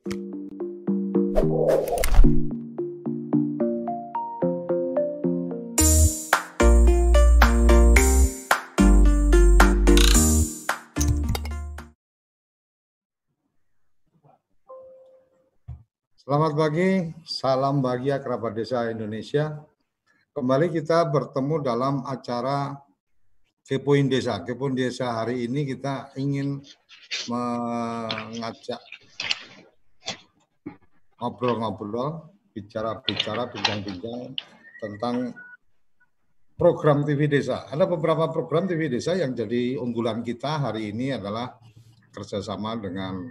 Selamat pagi, salam bahagia kerabat desa Indonesia. Kembali kita bertemu dalam acara Kepoin Desa. Kepoin Desa hari ini kita ingin mengajak ngobrol-ngobrol, bicara-bicara, bincang-bincang tentang program TV Desa. Ada beberapa program TV Desa yang jadi unggulan kita hari ini adalah kerjasama dengan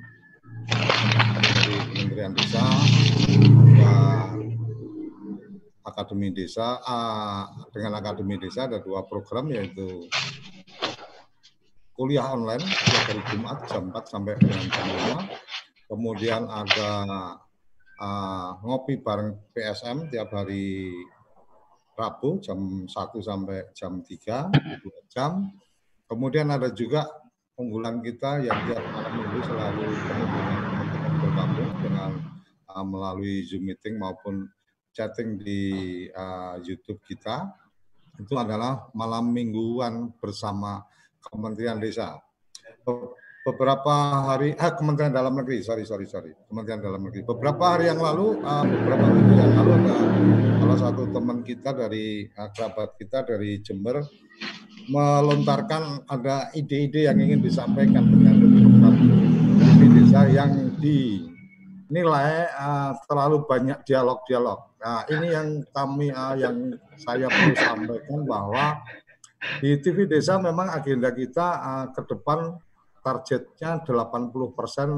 dari Kementerian Desa, Akademi Desa. Dengan Akademi Desa ada 2 program, yaitu kuliah online setiap hari Jumat jam 4 sampai dengan jam 5. Kemudian ada ngopi bareng PSM tiap hari Rabu jam 1 sampai jam 3, 2 jam. Kemudian ada juga unggulan kita yang tiap malam minggu selalu penuh dengan teman-teman bergabung dengan melalui Zoom meeting maupun chatting di YouTube kita. Itu adalah malam mingguan bersama Kementerian Desa. Beberapa hari, Kementerian Dalam Negeri, Kementerian Dalam Negeri. Beberapa hari yang lalu, beberapa minggu yang lalu ada salah satu teman kita dari kerabat kita dari Jember melontarkan ada ide-ide yang ingin disampaikan dengan program TV Desa yang dinilai terlalu banyak dialog-dialog. Nah, ini yang yang saya perlu sampaikan bahwa di TV Desa memang agenda kita ke depan targetnya 80%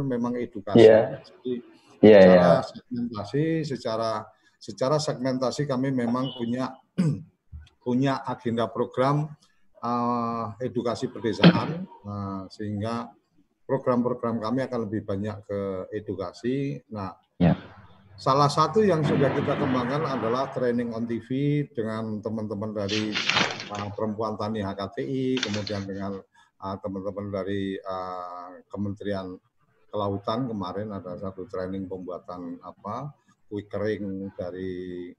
memang edukasi. Jadi secara segmentasi, secara segmentasi kami memang punya agenda program edukasi pedesaan, sehingga program-program kami akan lebih banyak ke edukasi. Nah, salah satu yang sudah kita kembangkan adalah training on TV dengan teman-teman dari Perempuan Tani HKTI, kemudian dengan teman-teman dari Kementerian Kelautan. Kemarin ada satu training pembuatan kue kering dari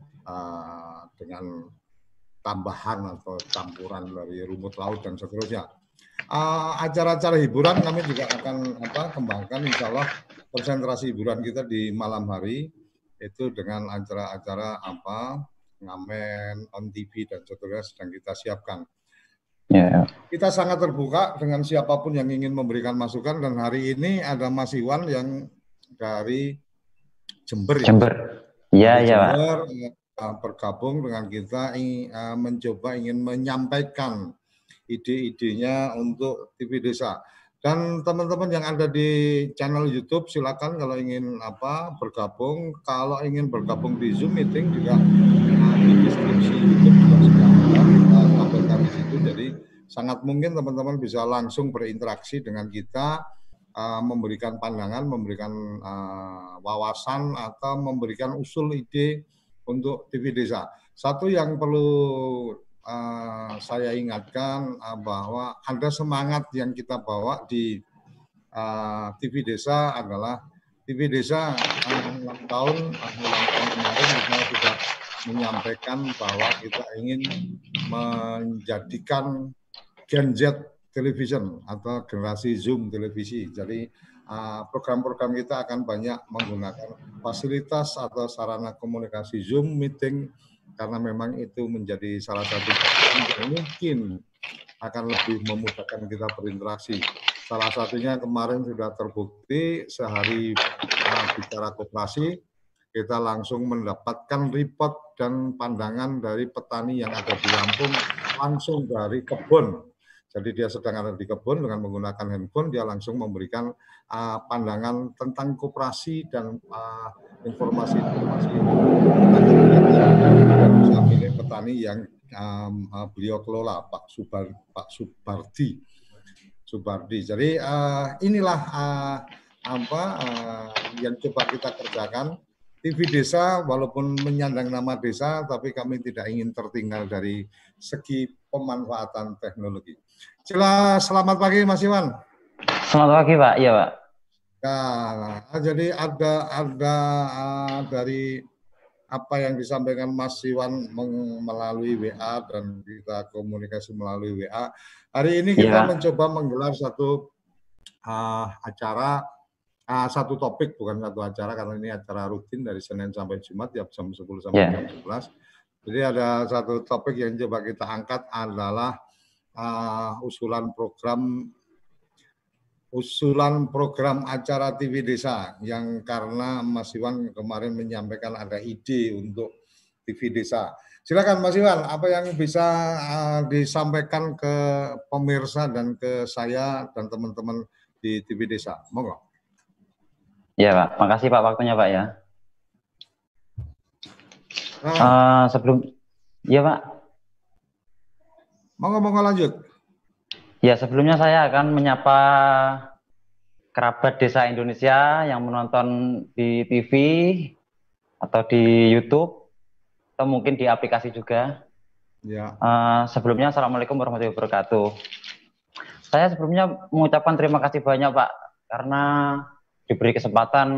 dengan tambahan atau campuran dari rumput laut dan seterusnya. Acara-acara hiburan kami juga akan kembangkan, insya Allah konsentrasi hiburan kita di malam hari itu dengan acara-acara ngamen, on TV dan seterusnya sedang kita siapkan. Kita sangat terbuka dengan siapapun yang ingin memberikan masukan, dan hari ini ada Mas Iwan yang dari Jember. Jember. Jember bergabung dengan kita, mencoba ingin menyampaikan ide-idenya untuk TV Desa. Dan teman-teman yang ada di channel YouTube silakan kalau ingin bergabung. Kalau ingin bergabung di Zoom meeting juga di deskripsi YouTube juga sudah ada, kita tampilkan di situ. Jadi sangat mungkin teman-teman bisa langsung berinteraksi dengan kita, memberikan pandangan, memberikan wawasan atau memberikan usul ide untuk TV Desa. Satu yang perlu saya ingatkan bahwa ada semangat yang kita bawa di TV Desa adalah TV Desa ulang tahun kemarin kita sudah menyampaikan bahwa kita ingin menjadikan Gen Z Television atau generasi Zoom televisi. Jadi program-program kita akan banyak menggunakan fasilitas atau sarana komunikasi Zoom meeting, karena memang itu menjadi salah satu yang mungkin akan lebih memudahkan kita berinteraksi. Salah satunya kemarin sudah terbukti sehari bicara koperasi, kita langsung mendapatkan report dan pandangan dari petani yang ada di Lampung langsung dari kebun. Jadi dia sedang ada di kebun dengan menggunakan handphone, dia langsung memberikan pandangan tentang koperasi dan informasi-informasi dan usaha milik petani yang beliau kelola, Pak Subardi. Jadi inilah yang coba kita kerjakan. TV Desa walaupun menyandang nama desa, tapi kami tidak ingin tertinggal dari segi pemanfaatan teknologi. Selamat pagi Mas Iwan. Selamat pagi Pak, iya Pak. Ya, jadi ada dari apa yang disampaikan Mas Iwan melalui WA dan kita komunikasi melalui WA. Hari ini kita mencoba menggelar satu acara, satu topik, bukan satu acara, karena ini acara rutin dari Senin sampai Jumat, tiap jam 10 sampai jam 11. Jadi ada satu topik yang coba kita angkat adalah usulan program acara TV Desa, yang karena Mas Iwan kemarin menyampaikan ada ide untuk TV Desa. Silakan Mas Iwan, apa yang bisa disampaikan ke pemirsa dan ke saya dan teman-teman di TV Desa? Monggo. Ya Pak, makasih Pak waktunya Pak ya. Ya Pak. Monggo lanjut. Ya, sebelumnya saya akan menyapa kerabat desa Indonesia yang menonton di TV atau di YouTube atau mungkin di aplikasi juga. Ya. Sebelumnya Assalamualaikum warahmatullahi wabarakatuh. Saya sebelumnya mengucapkan terima kasih banyak Pak karena diberi kesempatan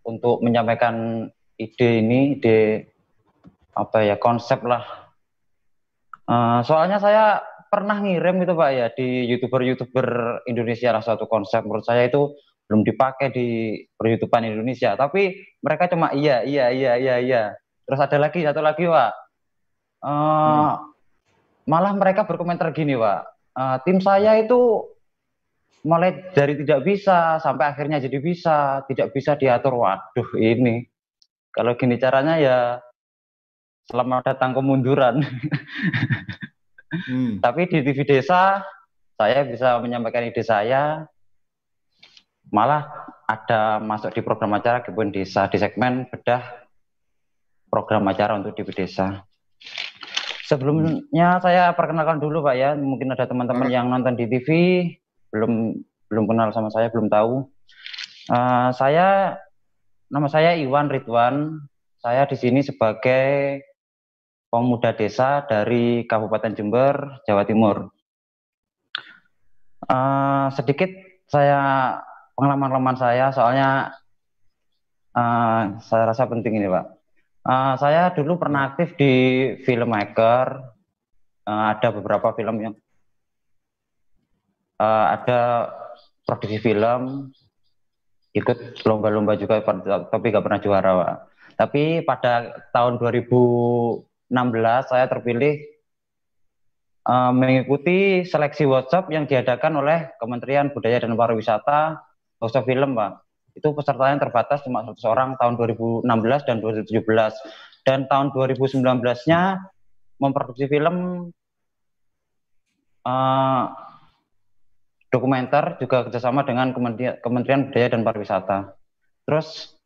untuk menyampaikan ide konsep lah. Soalnya saya pernah ngirim itu Pak ya di youtuber Indonesia lah suatu konsep, menurut saya itu belum dipakai di per-YouTubean Indonesia, tapi mereka cuma iya. Terus ada lagi satu lagi Pak, malah mereka berkomentar gini Pak, tim saya itu mulai dari tidak bisa sampai akhirnya jadi bisa, tidak bisa diatur. Waduh, ini kalau gini caranya ya selamat datang kemunduran. Tapi di TV Desa saya bisa menyampaikan ide saya, malah ada masuk di program acara Kebun Desa di segmen bedah program acara untuk TV Desa. Sebelumnya saya perkenalkan dulu Pak ya, mungkin ada teman-teman yang nonton di TV belum kenal sama saya, belum tahu. Nama saya Iwan Ridwan. Saya di sini sebagai pemuda desa dari Kabupaten Jember, Jawa Timur. Sedikit saya pengalaman saya, soalnya saya rasa penting ini Pak. Saya dulu pernah aktif di filmmaker, ada beberapa film yang ada produksi film, ikut lomba-lomba juga, tapi nggak pernah juara Pak. Tapi pada tahun 2016 saya terpilih mengikuti seleksi workshop yang diadakan oleh Kementerian Budaya dan Pariwisata, workshop film Pak. Itu pesertanya terbatas cuma 100 orang tahun 2016 dan 2017. Dan tahun 2019-nya memproduksi film dokumenter juga kerjasama dengan Kementerian Budaya dan Pariwisata. Terus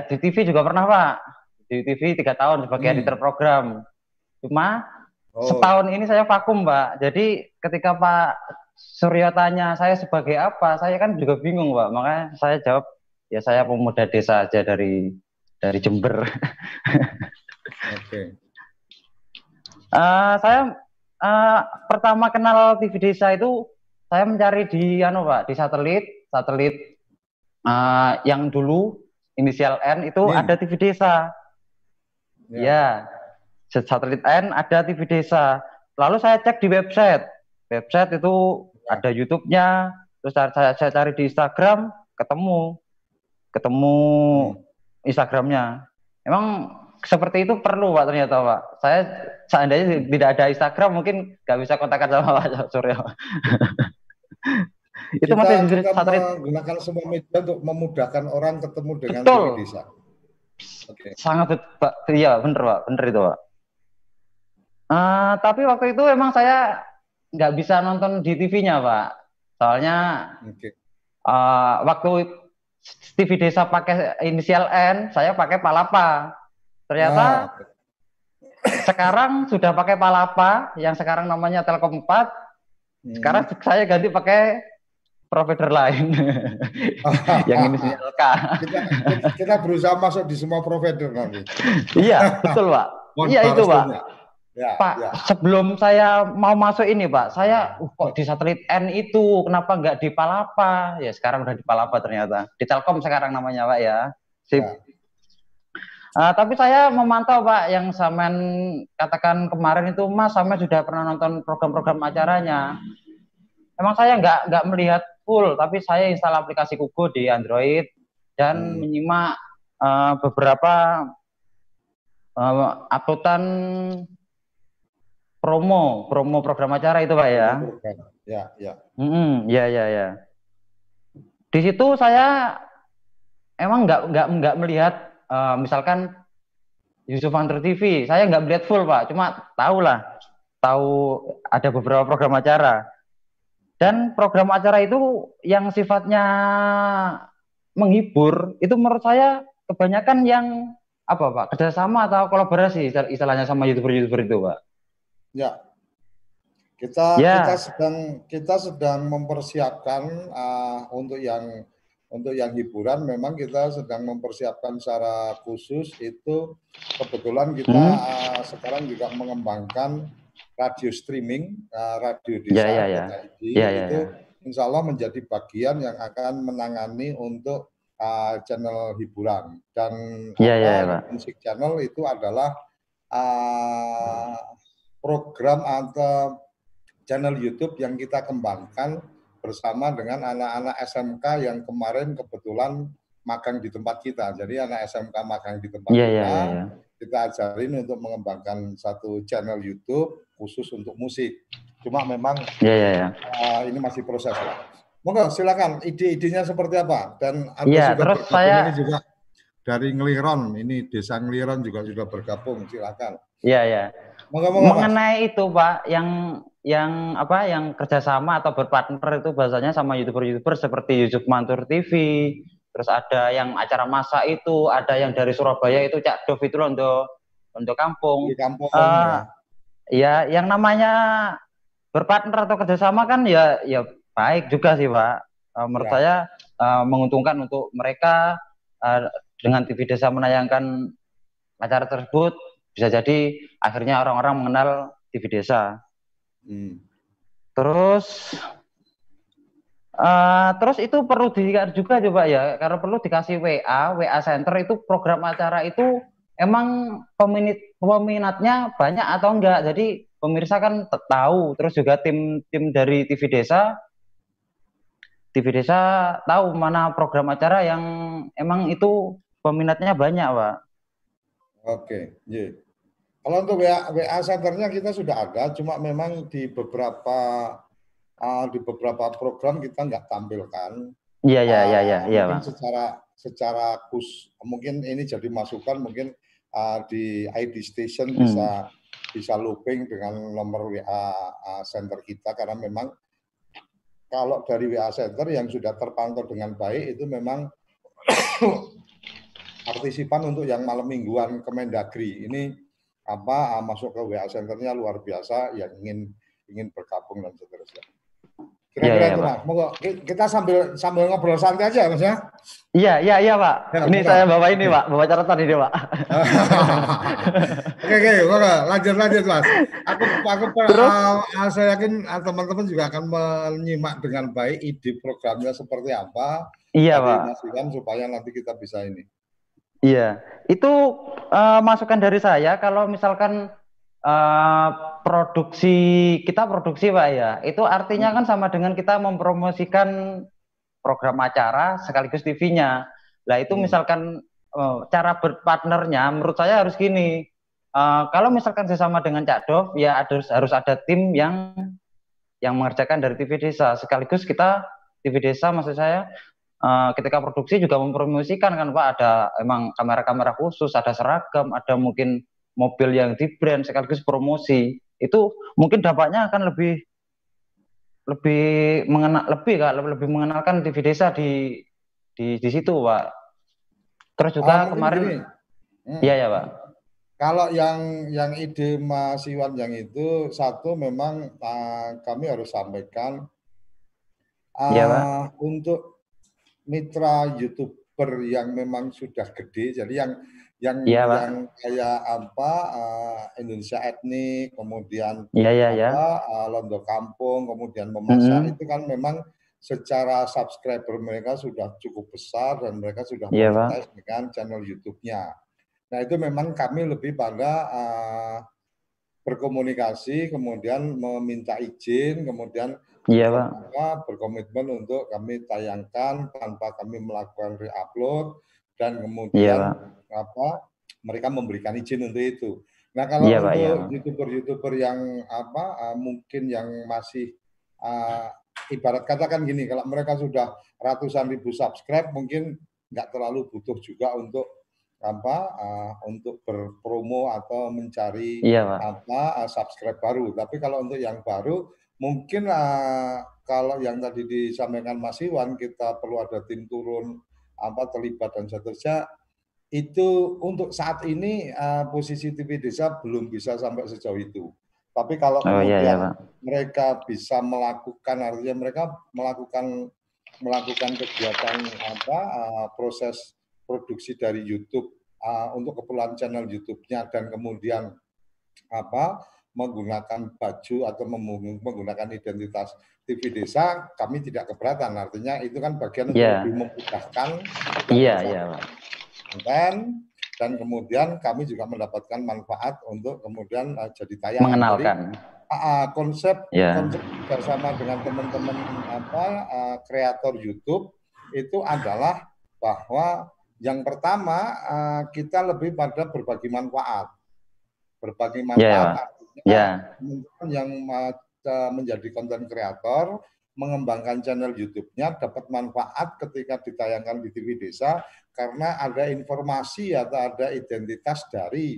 di TV juga pernah Pak, di TV 3 tahun sebagai editor program. Cuma setahun ini saya vakum Pak. Jadi ketika Pak Suryo tanya saya sebagai apa, saya kan juga bingung Pak. Makanya saya jawab ya saya pemuda desa aja dari Jember. Oke. Saya pertama kenal TV Desa itu saya mencari di Pak, di satelit yang dulu inisial N itu ada TV Desa. Ya, satelit N ada TV Desa. Lalu saya cek di website itu ada YouTube-nya. Terus saya cari di Instagram, ketemu Instagramnya. Emang seperti itu perlu Pak ternyata Pak. Saya seandainya tidak ada Instagram mungkin nggak bisa kontakkan sama Pak Suryo. Itu masih menggunakan semua media untuk memudahkan orang ketemu dengan TV Desa. Sangat Pak, iya bener Pak, bener itu Pak. Tapi waktu itu emang saya nggak bisa nonton di TV-nya Pak, soalnya waktu TV Desa pakai inisial N, saya pakai Palapa. Ternyata sekarang sudah pakai Palapa, yang sekarang namanya Telkom 4. Sekarang saya ganti pakai provider lain yang inisial K. Kita berusaha masuk di semua provider nanti. Iya, betul Pak. Iya itu Pak. Ya, Pak, ya. sebelum saya mau masuk ini, Pak, saya kok di satelit N itu, kenapa nggak di Palapa? Ya, sekarang udah di Palapa ternyata. Di Telkom sekarang namanya, Pak ya. Sip. Ya. Tapi saya memantau, Pak, yang Samen katakan kemarin itu, Mas, Samen sudah pernah nonton program-program acaranya. Emang saya nggak melihat full, tapi saya install aplikasi Kugo di Android dan menyimak beberapa uploadan promo program acara itu, Pak ya. Ya, ya. Ya, ya, ya. Di situ saya emang nggak melihat misalkan Yusuf Hunter TV. Saya nggak melihat full, Pak. Cuma tahu ada beberapa program acara. Dan program acara itu yang sifatnya menghibur itu menurut saya kebanyakan yang apa, Pak, kerjasama atau kolaborasi istilahnya sama youtuber itu, Pak. Ya, Ya. kita sedang mempersiapkan untuk yang hiburan. Memang kita sedang mempersiapkan secara khusus. Itu kebetulan kita sekarang juga mengembangkan radio streaming, radio desa itu insya Allah menjadi bagian yang akan menangani untuk channel hiburan. Dan musik channel itu adalah program atau channel YouTube yang kita kembangkan bersama dengan anak-anak SMK yang kemarin kebetulan magang di tempat kita. Jadi anak SMK magang di tempat kita ajarin untuk mengembangkan satu channel YouTube khusus untuk musik. Cuma memang ini masih proses, Pak. Monggo silakan ide-idenya seperti apa. Dan terus saya ini juga dari Ngeliron, ini Desa Ngeliron juga sudah bergabung, silakan. Iya. Mengenai itu, Pak, yang kerjasama atau berpartner itu bahasanya sama youtuber seperti Yusuf Mantur TV, terus ada yang acara masak itu, ada yang dari Surabaya itu Cak Dov itu untuk kampung. Di kampung ya, yang namanya berpartner atau kerjasama kan ya baik juga sih, Pak. Menurut saya menguntungkan untuk mereka dengan TV Desa menayangkan acara tersebut. Bisa jadi akhirnya orang-orang mengenal TV Desa. Terus itu perlu dilihat juga coba ya, karena perlu dikasih WA Center itu program acara itu emang peminatnya banyak atau enggak. Jadi pemirsa kan tahu, terus juga tim dari TV Desa tahu mana program acara yang emang itu peminatnya banyak, Pak. Oke, kalau untuk WA Centernya kita sudah ada, cuma memang di beberapa program kita nggak tampilkan. Iya, mungkin Pak. secara mungkin ini jadi masukan, mungkin di ID Station bisa looping dengan nomor WA Center kita, karena memang kalau dari WA Center yang sudah terpantau dengan baik itu memang partisipan untuk yang malam mingguan Kemendagri ini masuk ke WA Centernya luar biasa, yang ingin bergabung dan seterusnya. Kira-kira itu, Mas. Moga kita sambil ngobrol santai aja, Mas ya. Iya, Pak. Ini saya bawa ini, Pak. Bawa catatan ini, Pak. Oke, lanjut, Mas. Saya yakin teman-teman juga akan menyimak dengan baik ide programnya seperti apa. Iya, Pak. Supaya nanti kita bisa ini. Iya, itu masukan dari saya. Kalau misalkan produksi Pak ya, itu artinya kan sama dengan kita mempromosikan program acara sekaligus TV-nya. Lah itu misalkan cara berpartnernya menurut saya harus gini. Kalau misalkan sesama dengan Cak Dov, ya harus ada tim yang mengerjakan dari TV Desa. Sekaligus kita TV Desa, maksud saya, ketika produksi juga mempromosikan kan, Pak, ada emang kamera-kamera khusus, ada seragam, ada mungkin mobil yang di brand sekaligus promosi. Itu mungkin dampaknya akan lebih mengenalkan TV Desa di situ, Pak. Terus juga kemarin iya, Pak. Kalau yang ide Mas Iwan yang itu satu, memang kami harus sampaikan untuk mitra YouTuber yang memang sudah gede, jadi Iya, Pak. yang kayak apa Indonesia Etnik, kemudian Iya, iya, iya. apa Londo Kampung, kemudian memasak itu kan memang secara subscriber mereka sudah cukup besar dan mereka sudah Iya, Pak. monetize dengan channel YouTube-nya. Nah itu memang kami lebih pada berkomunikasi, kemudian meminta izin, kemudian Iya, Pak. berkomitmen untuk kami tayangkan tanpa kami melakukan re-upload dan Iya, kemudian Pak. mereka memberikan izin untuk itu. Nah Iya, kalau Pak, iya, untuk Pak. youtuber-youtuber yang mungkin yang masih ibarat katakan gini, kalau mereka sudah ratusan ribu subscribe mungkin nggak terlalu butuh juga untuk untuk berpromo atau mencari Iya, Pak. subscribe baru. Tapi kalau untuk yang baru mungkin kalau yang tadi disampaikan Mas Iwan kita perlu ada tim turun terlibat dan seterusnya itu untuk saat ini posisi TV Desa belum bisa sampai sejauh itu. Tapi kalau Oh, iya, iya, kemudian Pak. mereka bisa melakukan artinya mereka melakukan kegiatan proses produksi dari YouTube untuk keperluan channel YouTube-nya dan kemudian menggunakan baju atau menggunakan identitas TV Desa, kami tidak keberatan. Artinya itu kan bagian untuk lebih memudahkan Iya, iya, Pak. konten dan kemudian kami juga mendapatkan manfaat untuk kemudian jadi tayangan. Mengenalkan. Jadi konsep bersama dengan teman-teman kreator YouTube itu adalah bahwa yang pertama kita lebih pada berbagi manfaat. Berbagi manfaat artinya teman-teman yang menjadi konten kreator mengembangkan channel YouTube-nya dapat manfaat ketika ditayangkan di TV Desa karena ada informasi atau ada identitas dari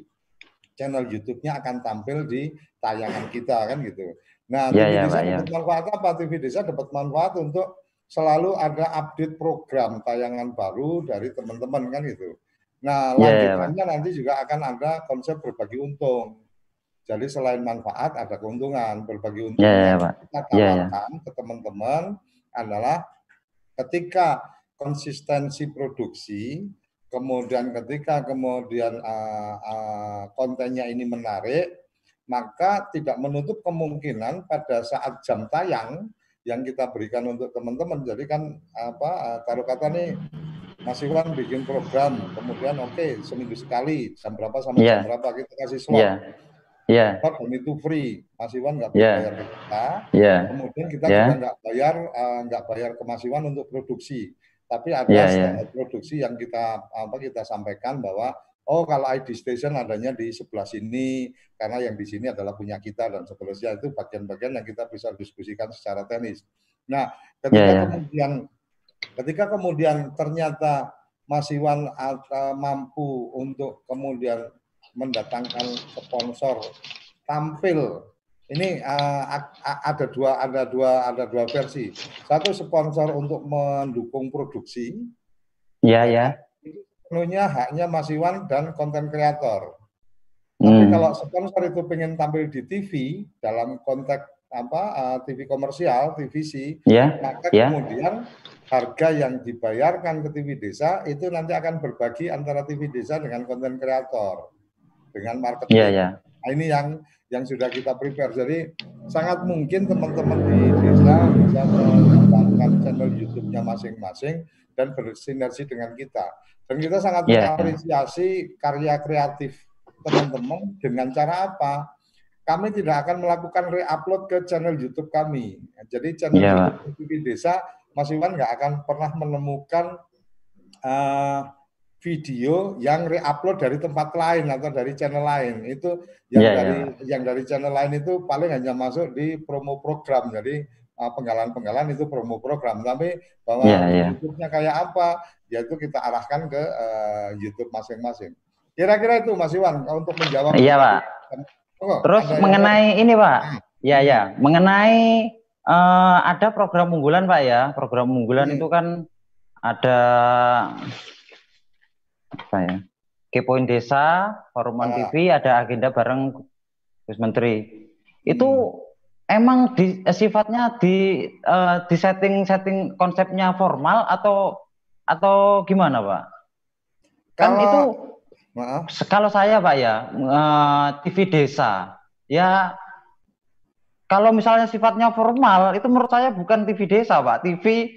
channel YouTube-nya akan tampil di tayangan kita kan gitu. Nah, TV Desa dapat manfaat apa? TV Desa dapat manfaat untuk selalu ada update program tayangan baru dari teman-teman kan gitu. Nah, lanjutannya nanti juga akan ada konsep berbagi untung. Jadi selain manfaat ada keuntungan, berbagi untungnya kita tawarkan ke teman-teman adalah ketika konsistensi produksi, kemudian ketika kontennya ini menarik, maka tidak menutup kemungkinan pada saat jam tayang yang kita berikan untuk teman-teman. Jadi kan taruh kata nih Mas Iwan bikin program, kemudian seminggu sekali jam berapa sampai jam berapa kita kasih slot. Dan itu free, Mas Iwan nggak perlu bayar ke kita. Kemudian kita juga nggak bayar ke Mas Iwan untuk produksi. Tapi ada standar produksi yang kita sampaikan bahwa kalau ID Station adanya di sebelah sini karena yang di sini adalah punya kita dan seterusnya itu bagian-bagian yang kita bisa diskusikan secara teknis. Nah, ketika kemudian ternyata Mas Iwan mampu untuk kemudian mendatangkan sponsor tampil. Ini ada dua versi. Satu sponsor untuk mendukung produksi. Sepenuhnya haknya Mas Iwan dan konten kreator. Tapi kalau sponsor itu pengen tampil di TV dalam konteks TV komersial, TVC, maka kemudian harga yang dibayarkan ke TV Desa itu nanti akan berbagi antara TV Desa dengan konten kreator, dengan marketing. Nah, ini yang sudah kita prepare. Jadi sangat mungkin teman-teman di desa bisa mengembangkan channel YouTube-nya masing-masing dan bersinergi dengan kita. Dan kita sangat mengapresiasi karya kreatif teman-teman dengan cara apa? Kami tidak akan melakukan re-upload ke channel YouTube kami. Jadi channel YouTube TV Desa, Mas Iwan nggak akan pernah menemukan video yang re-upload dari tempat lain atau dari channel lain. Itu yang dari channel lain itu paling hanya masuk di promo program. Jadi penggalan-penggalan itu promo program. Tapi bahwa YouTube-nya kayak apa, yaitu kita arahkan ke YouTube masing-masing. Kira-kira itu Mas Iwan untuk menjawab. Iya, Pak. Terus mengenai ini, Pak. Mengenai ada program unggulan, Pak ya. Program unggulan itu kan ada Kepoin Desa, Foruman TV, ada agenda bareng Gus Menteri. Itu emang sifatnya di setting konsepnya formal atau gimana, Pak? Kan itu Maaf. Kalau saya Pak ya, TV desa, ya kalau misalnya sifatnya formal, itu menurut saya bukan TV desa Pak, TV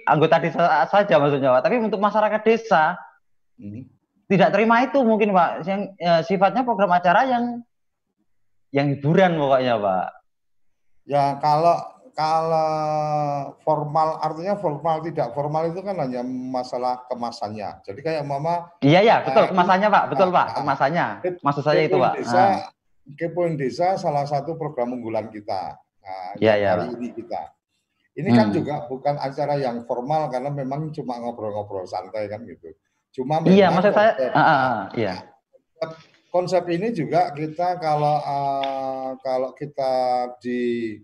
anggota desa saja maksudnya Pak. Tapi untuk masyarakat desa tidak terima itu mungkin Pak, yang sifatnya program acara yang hiburan pokoknya Pak. Ya kalau formal, artinya formal tidak formal itu kan hanya masalah kemasannya. Jadi kayak mama. Iya betul kemasannya Pak, betul Pak, kemasannya. Maksud saya itu Pak. Kepoin Desa salah satu program unggulan kita. Nah, ya, yang ya, hari ini kita. Ini kan juga bukan acara yang formal karena memang cuma ngobrol-ngobrol santai kan gitu. Cuma memang iya, maksud saya iya. Konsep ini juga kita kalau kita di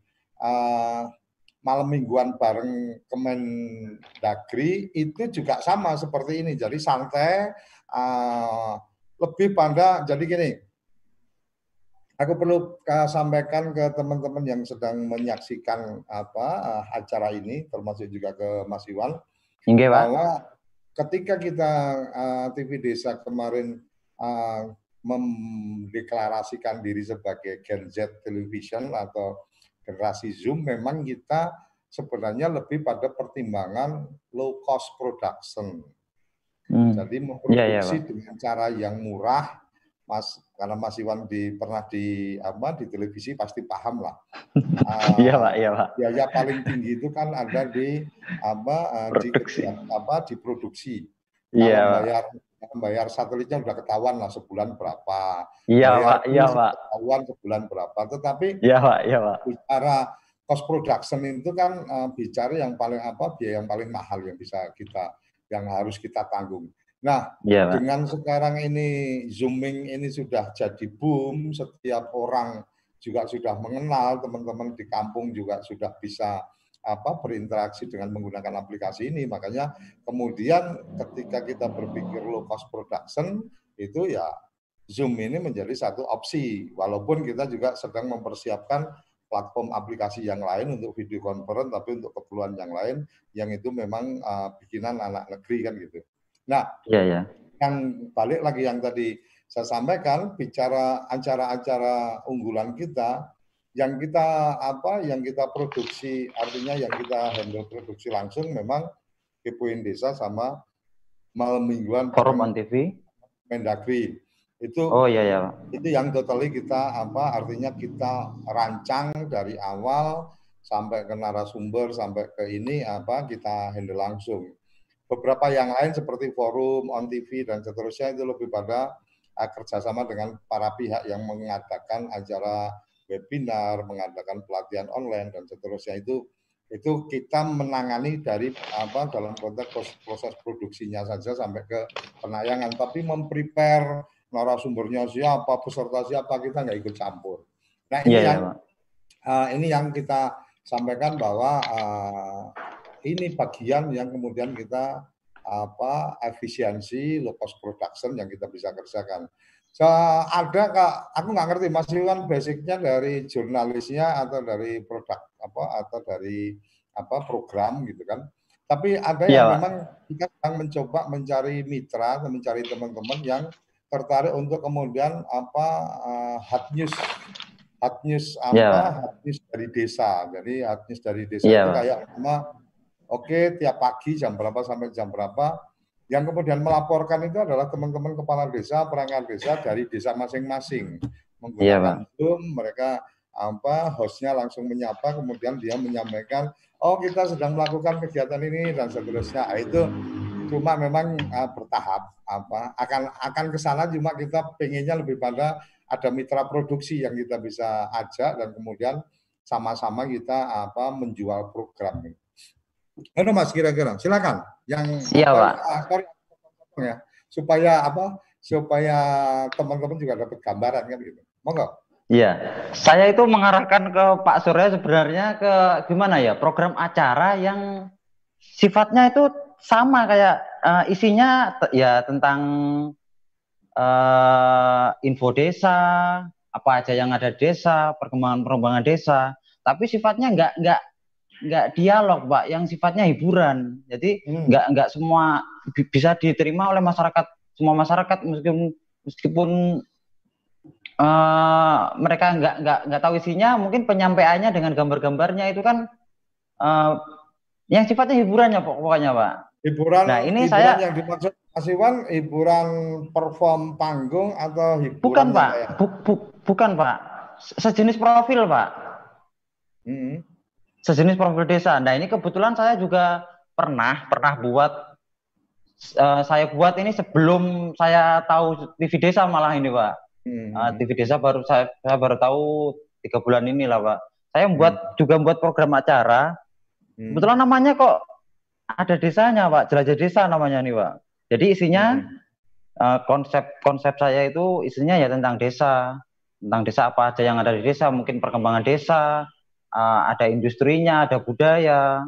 malam mingguan bareng Kemendagri itu juga sama seperti ini. Jadi santai, lebih pada jadi gini. Aku perlu sampaikan ke teman-teman yang sedang menyaksikan acara ini, termasuk juga ke Mas Iwan, bahwa ketika kita TV Desa kemarin mendeklarasikan diri sebagai Gen Z Television atau generasi Zoom, memang kita sebenarnya lebih pada pertimbangan low cost production. Jadi memproduksi dengan cara yang murah. Karena Mas Iwan pernah di televisi pasti paham lah. Iya Pak. Biaya paling tinggi itu kan ada di produksi. Kalau bayar satelitnya udah ketahuan lah sebulan berapa. Iya Pak. Ketahuan sebulan berapa. Tetapi iya Pak. Bicara cost production itu kan bicara yang paling biaya yang paling mahal yang harus kita tanggung. Nah, dengan sekarang ini Zooming ini sudah jadi boom, setiap orang juga sudah mengenal, teman-teman di kampung juga sudah bisa berinteraksi dengan menggunakan aplikasi ini. Makanya kemudian ketika kita berpikir low cost production itu ya Zoom ini menjadi satu opsi. Walaupun kita juga sedang mempersiapkan platform aplikasi yang lain untuk video conference, tapi untuk keperluan yang lain yang itu memang bikinan anak negeri kan gitu. Nah, yang balik lagi yang tadi saya sampaikan, bicara acara-acara unggulan kita, yang kita produksi, artinya yang kita handle produksi langsung memang Kepoin Desa sama malam mingguan Forum on TV Mendagri. Itu itu yang totally kita artinya kita rancang dari awal sampai ke narasumber sampai ke ini kita handle langsung. Beberapa yang lain seperti forum on TV dan seterusnya itu lebih pada kerjasama dengan para pihak yang mengadakan acara webinar, mengadakan pelatihan online dan seterusnya. Itu kita menangani dari dalam konteks proses produksinya saja sampai ke penayangan, tapi memprepare narasumbernya siapa, peserta siapa, kita nggak ikut campur. Nah ini yang kita sampaikan bahwa ini bagian yang kemudian kita efisiensi low cost production yang kita bisa kerjakan. Ada Kak, aku nggak ngerti Mas Iwan basicnya dari jurnalisnya atau dari produk atau dari program gitu kan. Tapi ada yang memang kita sedang mencoba mencari mitra, mencari teman-teman yang tertarik untuk kemudian hot news dari desa. Jadi hot news dari desa itu kayak tiap pagi jam berapa sampai jam berapa. Yang kemudian melaporkan itu adalah teman-teman kepala desa, perangkat desa dari desa masing-masing. Menggunakan Zoom, mereka hostnya langsung menyapa, kemudian dia menyampaikan, kita sedang melakukan kegiatan ini dan seterusnya. Itu cuma memang bertahap. Akan ke sana, cuma kita pengennya lebih pada ada mitra produksi yang kita bisa ajak dan kemudian sama-sama kita menjual program. Mas kira-kira silakan yang Pak. Ya, supaya teman-teman juga dapat gambaran kan gitu. Monggo. Iya, saya itu mengarahkan ke Pak Surya sebenarnya ke gimana ya, program acara yang sifatnya itu sama kayak isinya ya tentang info desa, apa aja yang ada di desa, perkembangan desa, tapi sifatnya nggak dialog Pak, yang sifatnya hiburan. Jadi nggak semua bisa diterima oleh masyarakat semua masyarakat meskipun mereka nggak tahu isinya, mungkin penyampaiannya dengan gambar-gambarnya itu kan yang sifatnya hiburannya pokoknya Pak. Hiburan, Nah ini hiburan saya yang dimaksud Mas Iwan, hiburan perform panggung atau bukan hiburan yang Pak, kayak? bukan Pak, sejenis profil Pak, sejenis profil desa. Nah ini kebetulan saya juga pernah buat, saya buat ini sebelum saya tahu TV desa malah ini Pak. TV desa baru saya baru tahu 3 bulan ini lah Pak. Saya juga membuat program acara. Kebetulan namanya kok ada desanya Pak, Jelajah Desa namanya nih Pak. Jadi isinya konsep saya itu isinya ya tentang desa apa aja yang ada di desa, mungkin perkembangan desa, ada industrinya, ada budaya.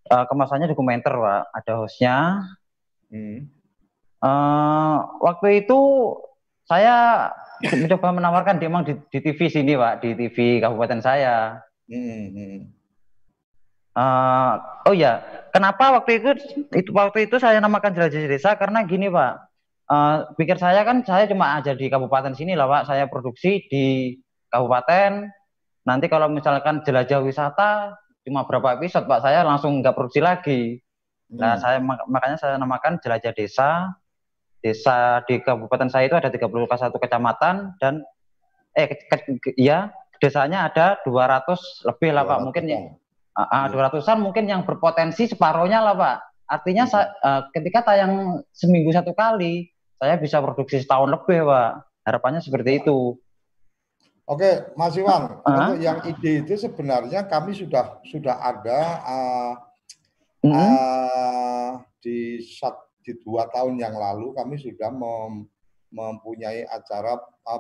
Kemasannya dokumenter Pak, ada hostnya. Waktu itu saya mencoba menawarkan memang di TV sini Pak, di TV kabupaten saya. Oh ya, kenapa waktu itu saya namakan Jelajah Desa karena gini Pak, pikir saya kan saya cuma aja di kabupaten sini lah Pak, saya produksi di kabupaten. Nanti kalau misalkan jelajah wisata cuma berapa episode Pak, saya langsung nggak produksi lagi. Nah makanya saya namakan Jelajah Desa. Desa di kabupaten saya itu ada 31 kecamatan dan desanya ada 200 lebih lah Pak, mungkin 200-an mungkin yang berpotensi separohnya lah Pak. Artinya ketika tayang seminggu 1 kali, saya bisa produksi setahun lebih Pak. Harapannya seperti itu. Oke, Mas Iwan, untuk yang ide itu sebenarnya kami sudah ada di 2 tahun yang lalu kami sudah mempunyai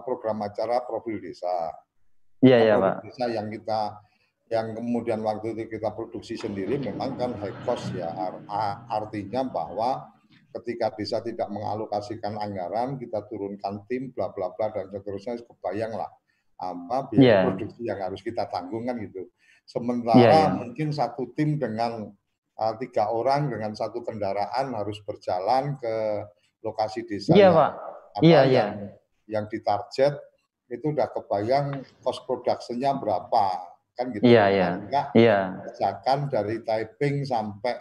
program acara profil desa. Iya Pak. Desa yang kemudian waktu itu kita produksi sendiri memang kan high cost ya, artinya bahwa ketika desa tidak mengalokasikan anggaran, kita turunkan tim bla bla bla dan seterusnya, kebayang lah biaya produksi yang harus kita tanggung kan gitu. Sementara mungkin satu tim dengan 3 orang dengan 1 kendaraan harus berjalan ke lokasi desa yang ditarget, itu udah kebayang cost production-nya berapa kan gitu. Kerjakan dari typing sampai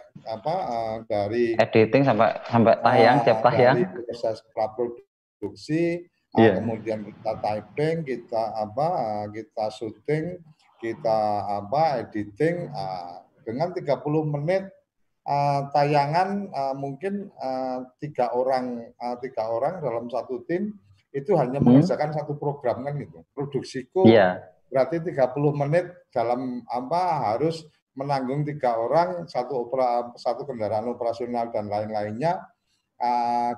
dari editing sampai tayang, tiap tayang, dari proses praproduksi, kemudian kita typing, kita syuting, kita editing, dengan 30 menit tayangan, mungkin 3 orang dalam satu tim itu hanya mengerjakan 1 program kan gitu. Produksiku berarti 30 menit dalam harus menanggung 3 orang, satu kendaraan operasional dan lain-lainnya,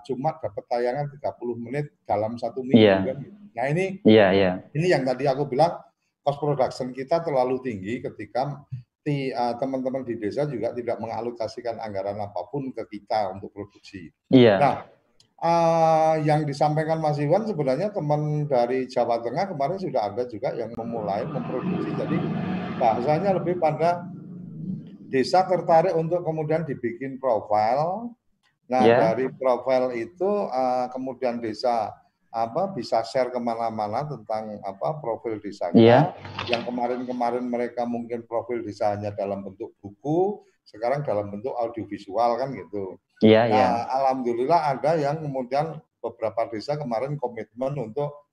cuma dapat tayangan 30 menit dalam 1 minggu kan gitu. Nah ini yang tadi aku bilang cost production kita terlalu tinggi ketika teman-teman di desa juga tidak mengalokasikan anggaran apapun ke kita untuk produksi. Nah, yang disampaikan Mas Iwan sebenarnya teman dari Jawa Tengah kemarin sudah ada juga yang memulai memproduksi. Jadi bahasanya lebih pada desa tertarik untuk kemudian dibikin profil. Nah dari profil itu kemudian desa bisa share kemana-mana tentang profil desanya. Yang kemarin mereka mungkin profil desanya dalam bentuk buku, sekarang dalam bentuk audiovisual kan gitu. Alhamdulillah ada yang kemudian beberapa desa kemarin komitmen untuk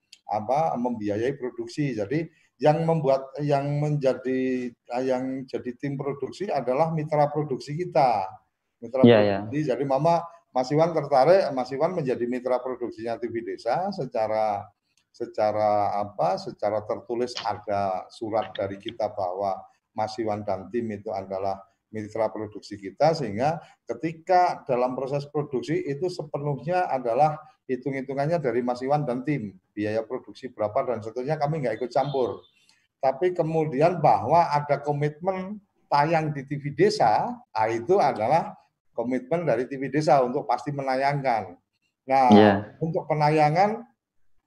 membiayai produksi. Jadi yang jadi tim produksi adalah mitra produksi kita. Produksi. Jadi Mas Iwan tertarik, Mas Iwan menjadi mitra produksinya TV Desa secara tertulis, ada surat dari kita bahwa Mas Iwan dan tim itu adalah mitra produksi kita, sehingga ketika dalam proses produksi itu sepenuhnya adalah hitung-hitungannya dari Mas Iwan dan tim, biaya produksi berapa dan seterusnya kami nggak ikut campur. Tapi kemudian bahwa ada komitmen tayang di TV Desa, itu adalah komitmen dari TV Desa untuk pasti menayangkan. Nah, untuk penayangan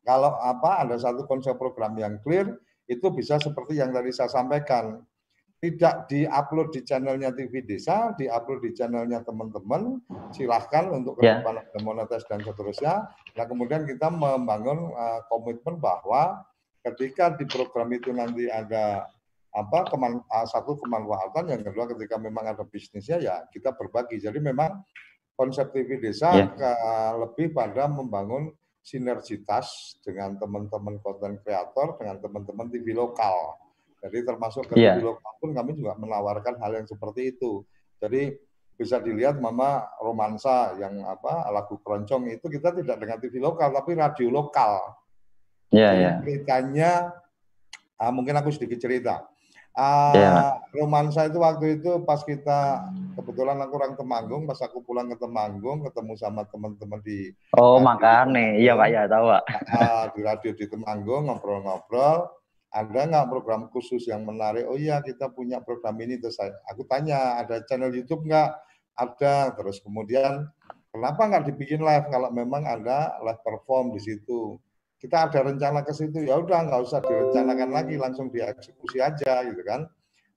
kalau ada satu konsep program yang clear, itu bisa seperti yang tadi saya sampaikan. tidak diupload di channelnya TV Desa, diupload di channelnya teman-teman, silahkan untuk ke depan ada monetis dan seterusnya. Nah kemudian kita membangun komitmen bahwa ketika di program itu nanti ada satu kemanfaatan, yang kedua ketika memang ada bisnisnya ya kita berbagi. Jadi memang konsep TV Desa lebih pada membangun sinergitas dengan teman-teman konten kreator, dengan teman-teman TV lokal. Jadi termasuk ke TV lokal pun kami juga menawarkan hal yang seperti itu. Jadi bisa dilihat Mama Romansa yang lagu keroncong itu kita tidak dengan TV lokal tapi radio lokal. Jadi ceritanya mungkin aku sedikit cerita. Romansa itu waktu itu pas kita kebetulan aku orang Temanggung, pas aku pulang ke Temanggung ketemu sama teman-teman di makanya iya Pak ya tahu Pak. Di radio di Temanggung ngobrol-ngobrol, ada nggak program khusus yang menarik? Oh iya kita punya program ini. Terus aku tanya ada channel YouTube nggak? Ada. Terus kemudian kenapa nggak dibikin live kalau memang ada live perform di situ? Kita ada rencana ke situ, ya udah nggak usah direncanakan lagi, langsung dieksekusi aja gitu kan.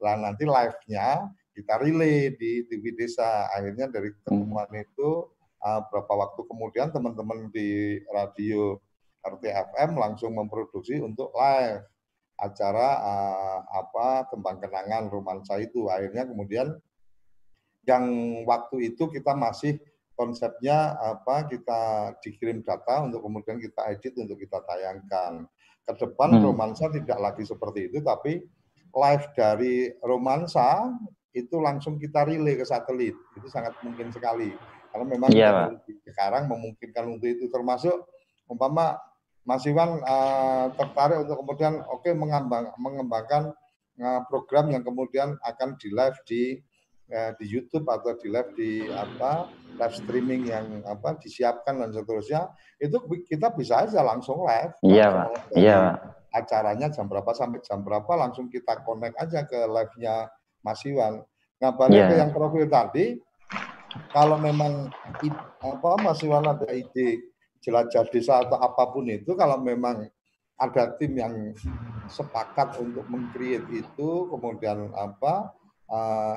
Lah nanti live-nya kita relay di TV Desa. Akhirnya dari ketemuan itu beberapa waktu kemudian teman-teman di radio RTFM langsung memproduksi untuk live acara tembang kenangan romansa itu. Akhirnya kemudian yang waktu itu kita masih konsepnya kita dikirim data untuk kemudian kita edit untuk kita tayangkan. Ke depan romansa tidak lagi seperti itu, tapi live dari romansa itu langsung kita relay ke satelit. Itu sangat mungkin sekali. Karena memang teknologi sekarang memungkinkan untuk itu, termasuk umpama Mas Iwan tertarik untuk kemudian mengembangkan program yang kemudian akan di live di YouTube atau di live di live streaming yang disiapkan dan seterusnya, itu kita bisa aja langsung live. Acaranya jam berapa sampai jam berapa langsung kita connect aja ke live-nya Mas Iwan. Nah, balik ke yang profil tadi, kalau memang Mas Iwan ada ide jelajah desa atau apapun itu, kalau memang ada tim yang sepakat untuk meng-create itu, kemudian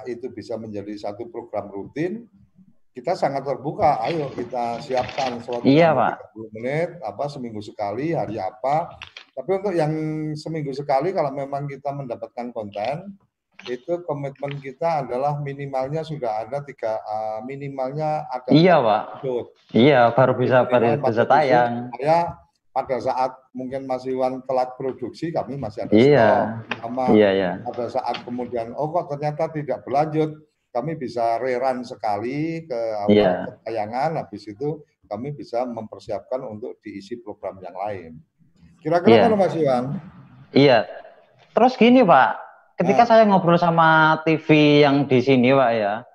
itu bisa menjadi satu program rutin, kita sangat terbuka. Ayo kita siapkan suatu 30 menit, seminggu sekali, hari apa. Tapi untuk yang seminggu sekali, kalau memang kita mendapatkan konten, itu komitmen kita adalah minimalnya sudah ada minimalnya ada Pak. Iya, baru bisa tayang. Pada saat mungkin Mas Iwan telat produksi, kami masih ada stok. Pada saat kemudian kok ternyata tidak berlanjut, kami bisa rerun sekali ke tayangan, habis itu kami bisa mempersiapkan untuk diisi program yang lain. Kira-kira kalau Mas Iwan? Iya. Terus gini Pak, ketika saya ngobrol sama TV yang di sini Pak ya,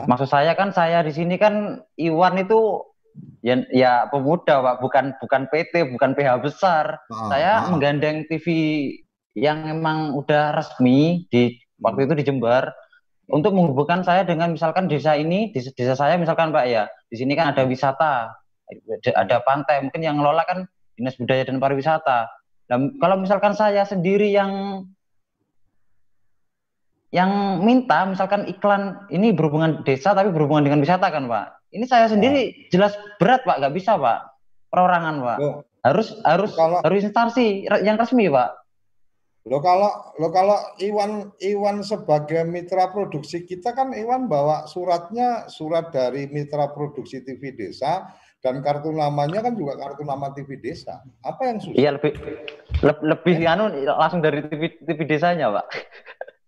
maksud saya kan saya di sini kan Iwan itu ya pemuda Pak, bukan PT, bukan PH besar. Saya menggandeng TV yang memang udah resmi di waktu itu di Jember untuk menghubungkan saya dengan misalkan desa ini, desa saya misalkan Pak ya, di sini kan ada wisata, ada pantai, mungkin yang ngelola kan Dinas Budaya dan Pariwisata. Dan kalau misalkan saya sendiri yang minta misalkan iklan ini berhubungan desa tapi berhubungan dengan wisata kan Pak, ini saya sendiri jelas berat Pak, nggak bisa Pak, perorangan Pak. Harus instansi yang resmi Pak. Kalau Iwan sebagai mitra produksi kita kan Iwan bawa surat dari mitra produksi TV Desa dan kartu namanya kan juga kartu nama TV Desa. Apa yang susah? Iya lebih langsung dari TV desanya Pak.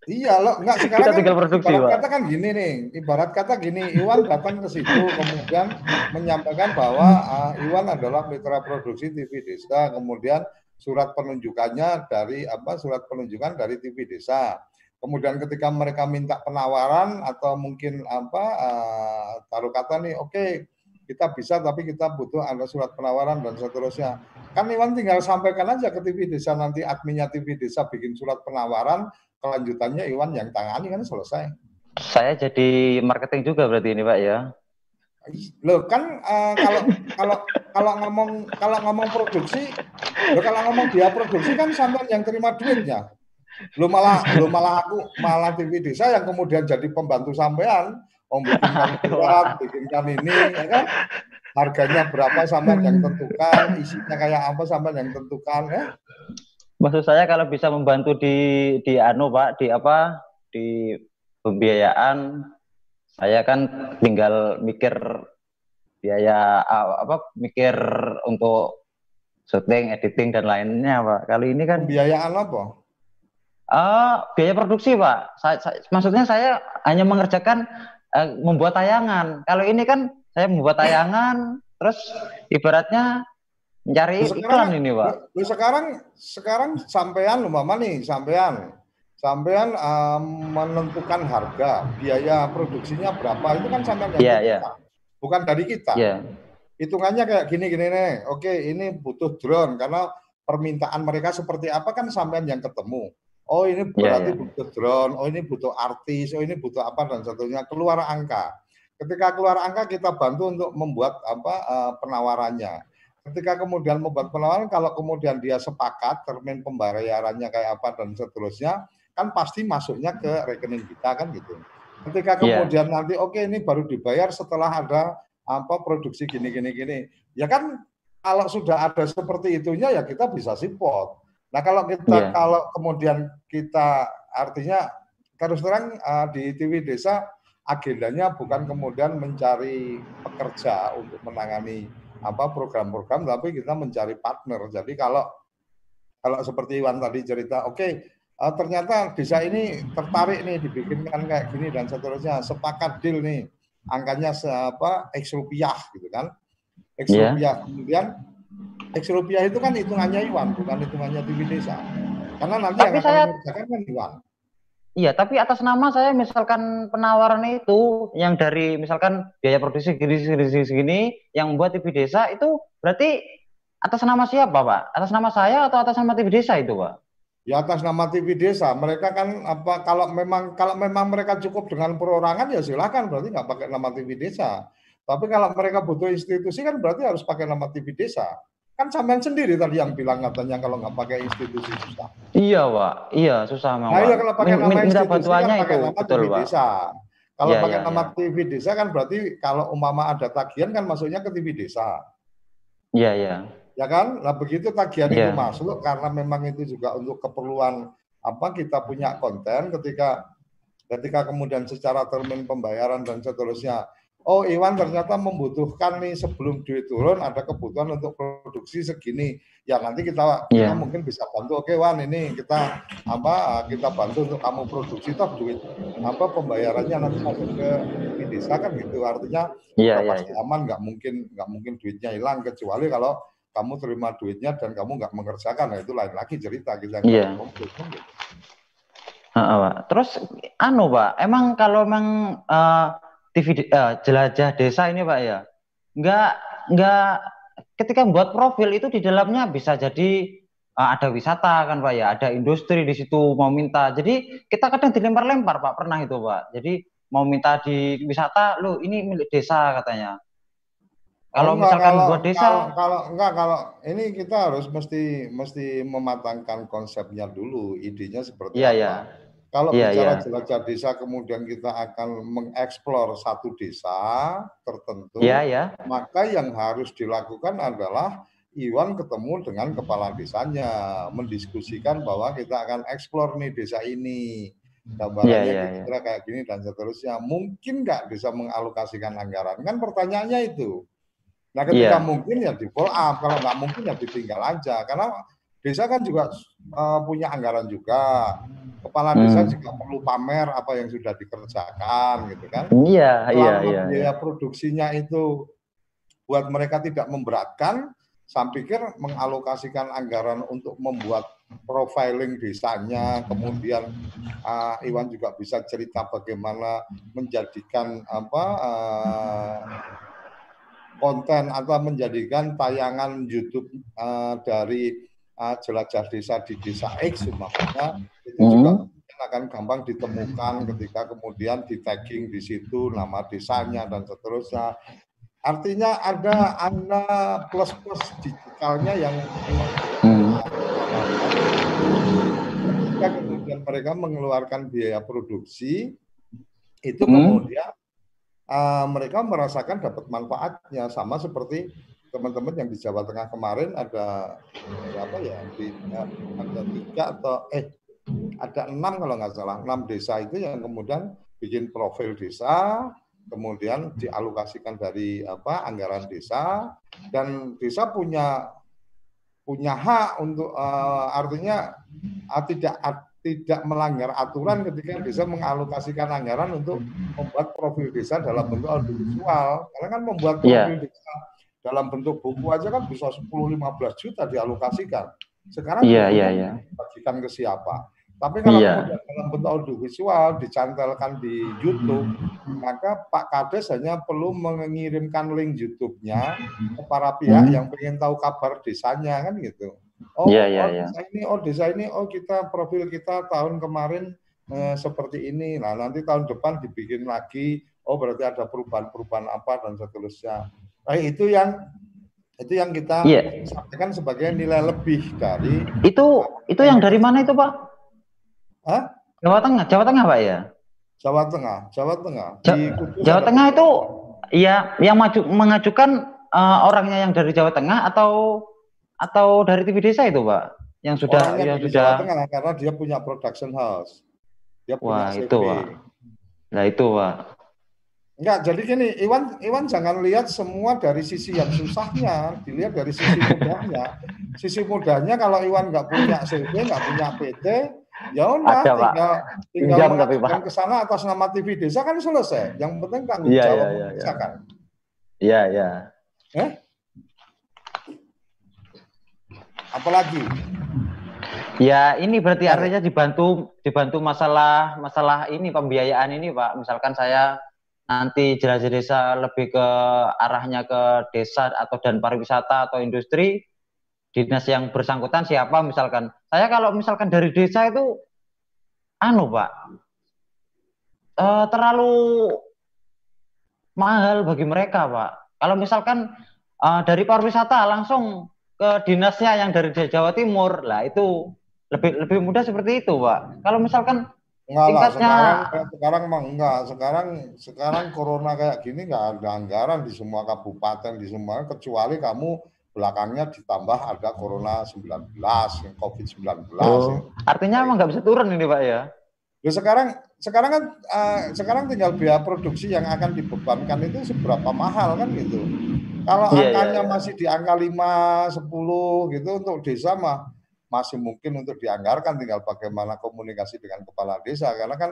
Iya loh, enggak sekarang kita tinggal produksi, ibarat kata kan gini nih, ibarat kata gini, Iwan datang ke situ kemudian menyampaikan bahwa Iwan adalah mitra produksi TV Desa, kemudian surat penunjukannya dari dari TV Desa. Kemudian ketika mereka minta penawaran atau mungkin taruh kata nih, oke, kita bisa tapi kita butuh ada surat penawaran dan seterusnya. Kan Iwan tinggal sampaikan aja ke TV Desa, nanti adminnya TV Desa bikin surat penawaran, kelanjutannya Iwan yang tangani kan selesai. Saya jadi marketing juga berarti ini Pak ya. Loh kan kalau ngomong produksi, kalau ngomong biaya produksi kan sampean yang terima duitnya. Lu malah aku malah TV desa yang kemudian jadi pembantu sampean, bikinkan surat, bikinkan ini, ya kan? Harganya berapa sampean yang tentukan, isinya kayak apa sampean yang tentukan, ya? Maksud saya kalau bisa membantu di anu Pak, di apa, di pembiayaan, saya kan tinggal mikir biaya apa, mikir untuk syuting, editing dan lainnya Pak. Kali ini kan Pembiayaan apa? biaya produksi Pak. Maksudnya saya hanya mengerjakan membuat tayangan. Kalau ini kan saya membuat tayangan, terus ibaratnya mencari iklan ini Pak. Sekarang sampean umpama nih, sampean menentukan harga, biaya produksinya berapa, itu kan sampean yang tentukan. Bukan dari kita. Hitungannya kayak gini-gini nih. Oke, ini butuh drone karena permintaan mereka seperti apa kan sampean yang ketemu. Oh, ini berarti butuh drone, oh ini butuh artis, oh ini butuh apa dan sebagainya. Keluar angka. Ketika keluar angka kita bantu untuk membuat penawarannya. Ketika kemudian membuat penawaran, kalau kemudian dia sepakat termin pembayarannya kayak apa dan seterusnya, kan pasti masuknya ke rekening kita kan gitu. Ketika kemudian nanti oke, ini baru dibayar setelah ada produksi gini. Ya kan kalau sudah ada seperti itunya ya kita bisa support. Nah, kalau kemudian kita artinya terus terang di TV Desa agendanya bukan kemudian mencari pekerja untuk menangani program-program, tapi kita mencari partner. Jadi kalau seperti Iwan tadi cerita, ternyata desa ini tertarik nih dibikinkan kayak gini dan seterusnya, sepakat deal nih, angkanya X rupiah gitu kan, X rupiah. Kemudian X rupiah itu kan hitungannya Iwan, bukan hitungannya TV Desa, karena nanti yang akan mengerjakan kan Iwan. Iya, tapi atas nama saya misalkan penawaran itu yang dari misalkan biaya produksi segini yang buat TV Desa itu berarti atas nama siapa Pak? Atas nama saya atau atas nama TV Desa itu Pak? Ya atas nama TV Desa. Mereka kan kalau memang mereka cukup dengan perorangan ya silakan, berarti nggak pakai nama TV Desa. Tapi kalau mereka butuh institusi kan berarti harus pakai nama TV Desa. Kan sampean sendiri tadi yang bilang katanya kalau nggak pakai institusi susah. Iya Pak, iya susah memang. Nah iya kalau pakai nama institusi kan pakai nama betul, TV Pak. Desa. Kalau pakai nama TV Desa kan berarti kalau umpama ada tagihan kan masuknya ke TV Desa. Iya. Ya kan? Nah begitu tagihan itu masuk karena memang itu juga untuk keperluan kita punya konten ketika kemudian secara termin pembayaran dan seterusnya. Oh Iwan ternyata membutuhkan nih sebelum duit turun ada kebutuhan untuk produksi segini. Ya nanti kita mungkin bisa bantu. Oke Wan ini kita bantu untuk kamu produksi toh duit pembayarannya nanti masuk ke desa kan gitu. Artinya pasti aman, nggak mungkin duitnya hilang kecuali kalau kamu terima duitnya dan kamu nggak mengerjakan. Nah itu lain lagi cerita kita nggak komplit kan gitu. Terus Pak, emang kalau memang TV jelajah desa ini Pak ya, nggak ketika membuat profil itu di dalamnya bisa jadi ada wisata kan Pak ya, ada industri di situ mau minta. Jadi kita kadang dilempar-lempar Pak, pernah itu Pak. Jadi mau minta di wisata, lu ini milik desa katanya. Kalau misalkan buat desa, kalau ini kita harus mesti mematangkan konsepnya dulu, idenya seperti apa. Kalau bicara jelajah desa, kemudian kita akan mengeksplor satu desa tertentu, maka yang harus dilakukan adalah Iwan ketemu dengan kepala desanya, mendiskusikan bahwa kita akan eksplor nih desa ini, gambarannya kira-kira kayak gini dan seterusnya. Mungkin nggak bisa mengalokasikan anggaran? Kan pertanyaannya itu. Nah ketika mungkin ya di follow up, kalau nggak mungkin ya ditinggal aja. Karena desa kan juga punya anggaran juga. Kepala desa juga perlu pamer apa yang sudah dikerjakan gitu kan. Iya. Biaya produksinya itu buat mereka tidak memberatkan, saya pikir mengalokasikan anggaran untuk membuat profiling desanya, kemudian Iwan juga bisa cerita bagaimana menjadikan konten atau menjadikan tayangan YouTube dari jelajah desa di desa X umpamanya itu juga akan gampang ditemukan ketika kemudian di tagging di situ nama desanya dan seterusnya. Artinya ada plus-plus digitalnya yang ketika kemudian mereka mengeluarkan biaya produksi, itu kemudian mereka merasakan dapat manfaatnya, sama seperti teman-teman yang di Jawa Tengah kemarin ada berapa ya, ada 3 atau ada 6 kalau nggak salah, 6 desa itu yang kemudian bikin profil desa, kemudian dialokasikan dari anggaran desa, dan desa punya hak untuk artinya tidak melanggar aturan ketika desa mengalokasikan anggaran untuk membuat profil desa dalam bentuk audiovisual. Karena kan membuat profil desa dalam bentuk buku aja kan bisa 10-15 juta dialokasikan. Sekarang dibagikan ke siapa? Tapi kalau kemudian dalam bentuk audiovisual dicantelkan di YouTube, maka Pak Kades hanya perlu mengirimkan link YouTube-nya ke para pihak yang ingin tahu kabar desanya, kan gitu. Desa ini, kita profil kita tahun kemarin seperti ini. Nah, nanti tahun depan dibikin lagi, berarti ada perubahan-perubahan apa dan seterusnya. Nah, itu yang kita sampaikan sebagai nilai lebih dari itu yang dari mana itu, Pak? Hah? Jawa Tengah Pak ya? Jawa Tengah. Jawa Tengah itu ya yang mengajukan orangnya yang dari Jawa Tengah atau dari TV Desa itu, Pak? Yang sudah Jawa Tengah, karena dia punya production house. Dia punya CV. Itu, Pak. Nah, itu, Pak. Enggak, jadi gini, Iwan jangan lihat semua dari sisi yang susahnya, dilihat dari sisi mudahnya. Sisi mudahnya kalau Iwan nggak punya CV, nggak punya PT, ya udah tinggal mengajukan ke sana atas nama TV Desa kan selesai. Yang penting tanggung jawab kan. Iya. Apalagi? Ya, ini berarti artinya dibantu masalah ini pembiayaan ini, Pak. Misalkan saya nanti jelajah desa lebih ke arahnya ke desa dan pariwisata atau industri, dinas yang bersangkutan siapa misalkan. Saya kalau misalkan dari desa itu Pak, terlalu mahal bagi mereka, Pak. Kalau misalkan dari pariwisata langsung ke dinasnya yang dari Jawa Timur, lah itu lebih mudah seperti itu, Pak. Kalau misalkan sekarang mah enggak. Sekarang corona kayak gini nggak ada anggaran di semua kabupaten, di semua, kecuali kamu belakangnya ditambah ada corona 19, COVID-19. Artinya emang nggak bisa turun ini, Pak ya? Sekarang tinggal biaya produksi yang akan dibebankan itu seberapa mahal kan gitu. Kalau angkanya masih di angka 5, 10 gitu untuk desa mah masih mungkin untuk dianggarkan, tinggal bagaimana komunikasi dengan kepala desa, karena kan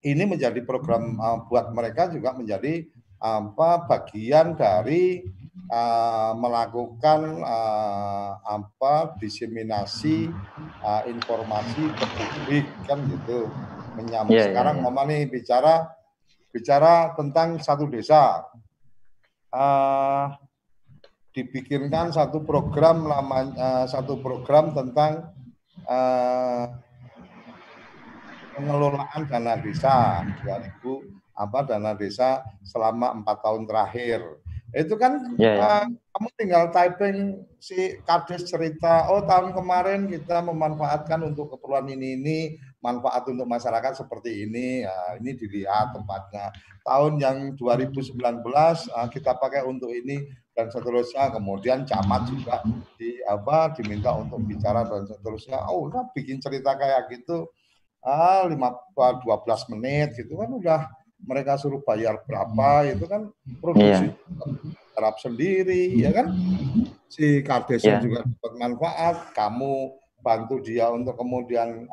ini menjadi program buat mereka juga menjadi bagian dari melakukan diseminasi informasi ke publik kan gitu. Menyambut sekarang mama nih bicara tentang satu desa. Dibikinkan satu program tentang pengelolaan dana desa 2000 dana desa selama 4 tahun terakhir. Itu kan kamu tinggal typing si Kades cerita, tahun kemarin kita memanfaatkan untuk keperluan ini, manfaat untuk masyarakat seperti ini. Nah, ini dilihat tempatnya. Tahun yang 2019 kita pakai untuk ini dan seterusnya. Kemudian camat juga diminta untuk bicara dan seterusnya. Udah bikin cerita kayak gitu 12 menit gitu kan udah mereka suruh bayar berapa, itu kan produksi terap sendiri ya kan. Si Kadesnya juga dapat manfaat, kamu bantu dia untuk kemudian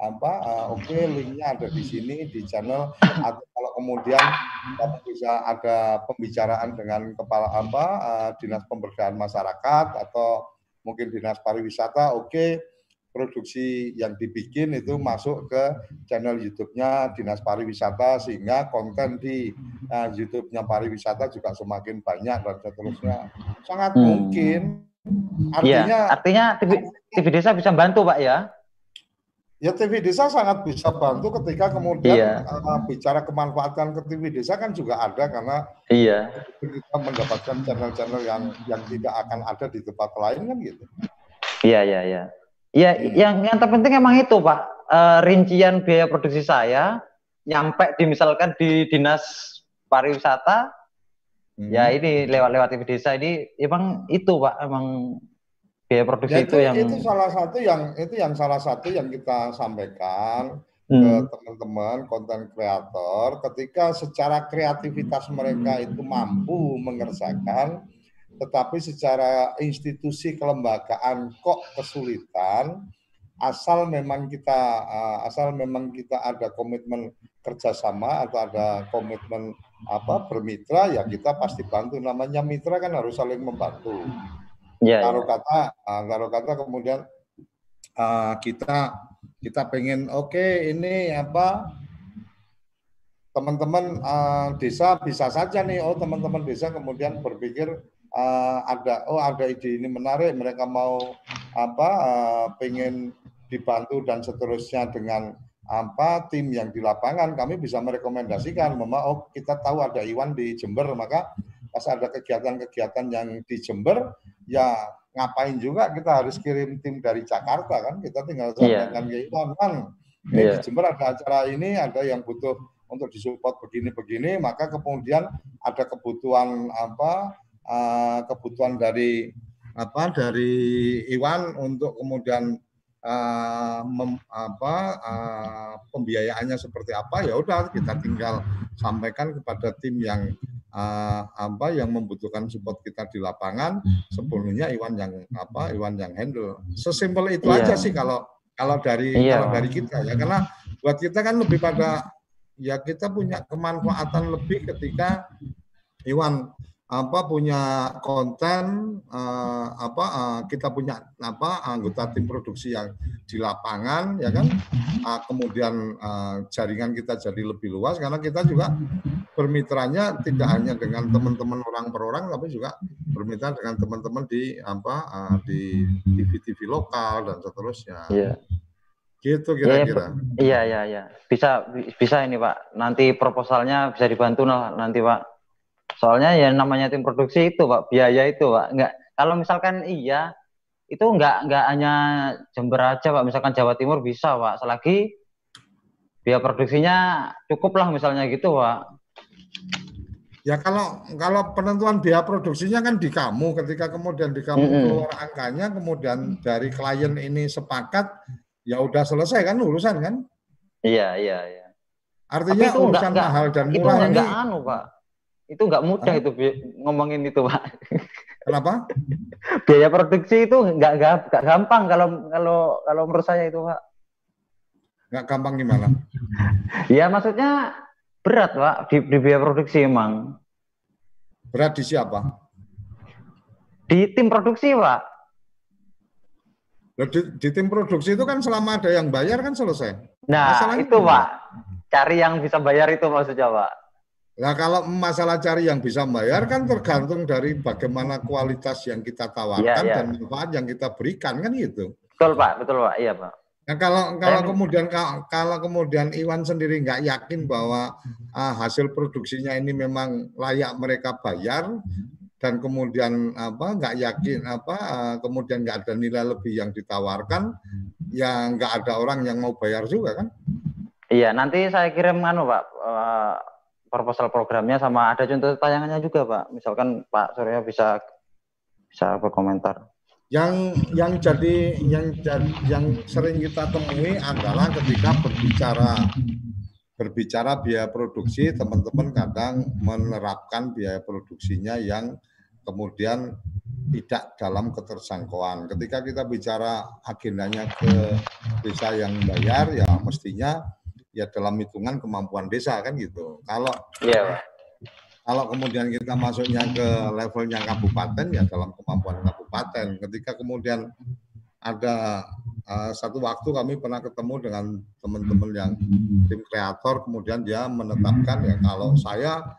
linknya ada di sini di channel, atau kalau kemudian kamu bisa ada pembicaraan dengan kepala dinas pemberdayaan masyarakat atau mungkin dinas pariwisata, produksi yang dibikin itu masuk ke channel YouTube-nya Dinas Pariwisata, sehingga konten di YouTube-nya pariwisata juga semakin banyak dan seterusnya. Sangat mungkin. Artinya TV Desa bisa bantu, Pak ya? Ya, TV Desa sangat bisa bantu ketika kemudian bicara kemanfaatan ke TV Desa kan juga ada, karena kita mendapatkan channel-channel yang tidak akan ada di tempat lain kan gitu. Iya. Ya, yang terpenting emang itu, Pak. rincian biaya produksi saya nyampe misalkan di dinas pariwisata, ya ini lewat TV desa ini emang itu Pak, emang biaya produksi ya, itu yang salah satu yang kita sampaikan ke teman-teman konten kreator, ketika secara kreativitas mereka itu mampu mengerjakan, tetapi secara institusi kelembagaan kok kesulitan. Asal memang kita ada komitmen kerjasama atau ada komitmen bermitra, ya kita pasti bantu. Namanya mitra kan harus saling membantu. Taruh kata kemudian kita pengen ini teman-teman desa bisa saja nih, teman-teman desa kemudian berpikir ada ide ini menarik, mereka mau pengen dibantu dan seterusnya dengan tim yang di lapangan, kami bisa merekomendasikan, kita tahu ada Iwan di Jember, maka pas ada kegiatan-kegiatan yang di Jember, ya ngapain juga kita harus kirim tim dari Jakarta kan, kita tinggal sampaikan ke Iwan, di Jember ada acara ini, ada yang butuh untuk disupport begini-begini, maka kemudian ada kebutuhan kebutuhan dari Iwan untuk kemudian pembiayaannya seperti apa, ya udah kita tinggal sampaikan kepada tim yang yang membutuhkan support kita di lapangan, sepenuhnya Iwan yang handle. Sesimpel itu aja sih kalau dari kita ya, karena buat kita kan lebih pada ya kita punya kemanfaatan lebih ketika Iwan punya konten, kita punya anggota tim produksi yang di lapangan, ya kan, kemudian jaringan kita jadi lebih luas karena kita juga bermitranya tidak hanya dengan teman-teman orang per orang, tapi juga bermitra dengan teman-teman di TV-TV lokal dan seterusnya. Iya. Gitu kira-kira. Iya. Bisa ini Pak. Nanti proposalnya bisa dibantu nanti Pak. Soalnya ya namanya tim produksi itu Pak, biaya itu Pak. Enggak, kalau misalkan itu enggak hanya Jember aja Pak, misalkan Jawa Timur bisa Pak, selagi biaya produksinya cukup lah misalnya gitu Pak. Ya kalau penentuan biaya produksinya kan di kamu, ketika kemudian di kamu keluar angkanya, kemudian dari klien ini sepakat, ya udah selesai kan urusan kan? Iya. Artinya itu urusan mahal dan murah ini Pak. Itu nggak mudah itu ngomongin itu Pak. Kenapa? Biaya produksi itu nggak gampang kalau menurut saya itu Pak. Nggak gampang gimana? Ya maksudnya berat Pak di biaya produksi emang. Berat di siapa? Di tim produksi Pak. Di tim produksi itu kan selama ada yang bayar kan selesai. Nah masalahnya itu Pak, cari yang bisa bayar itu maksudnya Pak. Nah kalau masalah cari yang bisa bayar kan tergantung dari bagaimana kualitas yang kita tawarkan dan manfaat yang kita berikan kan gitu. Betul Pak, iya Pak. Nah kalau kemudian Iwan sendiri nggak yakin bahwa hasil produksinya ini memang layak mereka bayar dan kemudian nggak yakin kemudian nggak ada nilai lebih yang ditawarkan, ya nggak ada orang yang mau bayar juga kan? Iya nanti saya kirim Pak. Proposal programnya sama ada contoh tayangannya juga Pak. Misalkan Pak Surya bisa berkomentar. Yang sering kita temui adalah ketika berbicara biaya produksi, teman-teman kadang menerapkan biaya produksinya yang kemudian tidak dalam ketersangkauan. Ketika kita bicara agendanya ke desa yang bayar, ya mestinya ya dalam hitungan kemampuan desa kan gitu. Kalau kemudian kita masuknya ke levelnya kabupaten, ya dalam kemampuan kabupaten. Ketika kemudian ada satu waktu kami pernah ketemu dengan teman-teman yang tim kreator, kemudian dia menetapkan ya kalau saya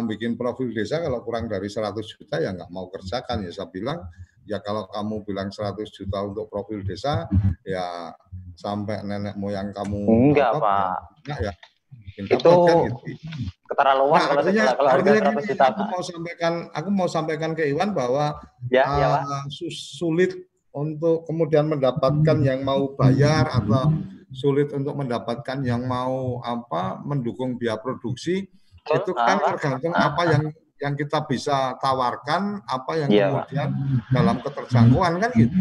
bikin profil desa kalau kurang dari 100 juta ya nggak mau kerjakan. Ya saya bilang ya kalau kamu bilang 100 juta untuk profil desa ya sampai nenek moyang kamu enggak Pak ya, itu kan, gitu. Keterlaluan kalau harga 100 juta. Aku mau sampaikan ke Iwan bahwa sulit untuk kemudian mendapatkan yang mau bayar atau sulit untuk mendapatkan yang mau mendukung biaya produksi. Betul, Itu kan tergantung apa yang kita bisa tawarkan, apa yang iya, kemudian dalam keterjangkauan kan gitu.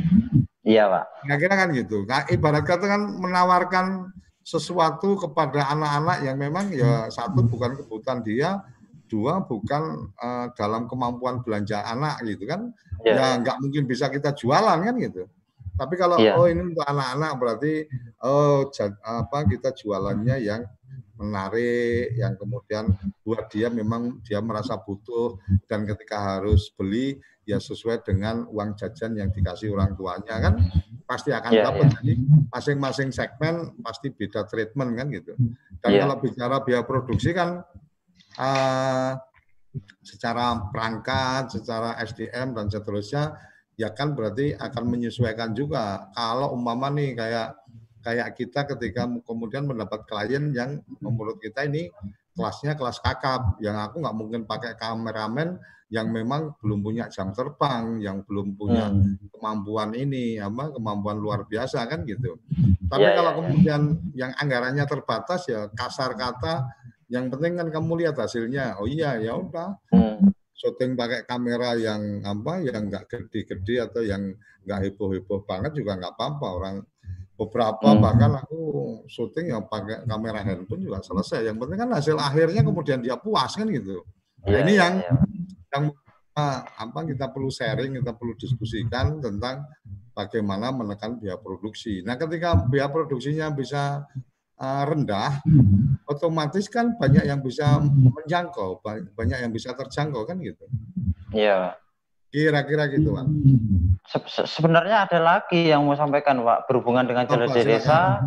Iya, Pak. Kira-kira kan gitu. Nah, ibarat kata kan menawarkan sesuatu kepada anak-anak yang memang ya satu bukan kebutuhan dia, dua bukan dalam kemampuan belanja anak gitu kan. Ya nggak mungkin bisa kita jualan kan gitu. Tapi kalau ini untuk anak-anak berarti kita jualannya yang menarik, yang kemudian buat dia memang dia merasa butuh dan ketika harus beli ya sesuai dengan uang jajan yang dikasih orang tuanya kan pasti akan dapat. Jadi masing-masing segmen pasti beda treatment kan gitu. Dan kalau bicara biaya produksi kan secara perangkat, secara SDM dan seterusnya ya kan berarti akan menyesuaikan juga. Kalau umpama nih kayak kita ketika kemudian mendapat klien yang menurut kita ini kelasnya kelas kakap, yang aku nggak mungkin pakai kameramen yang memang belum punya jam terbang, yang belum punya kemampuan kemampuan luar biasa kan gitu. Tapi kalau kemudian yang anggarannya terbatas ya kasar kata, yang penting kan kamu lihat hasilnya. Oh iya ya udah. Syuting pakai kamera yang yang nggak gede-gede atau yang nggak heboh-heboh banget juga nggak apa-apa. Orang beberapa bahkan aku syuting yang pakai kamera handphone juga selesai. Yang penting kan hasil akhirnya kemudian dia puas kan gitu. Nah, ini yang kita perlu sharing, kita perlu diskusikan tentang bagaimana menekan biaya produksi. Nah, ketika biaya produksinya bisa rendah, otomatis kan banyak yang bisa menjangkau, banyak yang bisa terjangkau kan gitu. Iya. Kira-kira gitu, Pak. Sebenarnya ada lagi yang mau sampaikan, Pak, berhubungan dengan jelajah desa.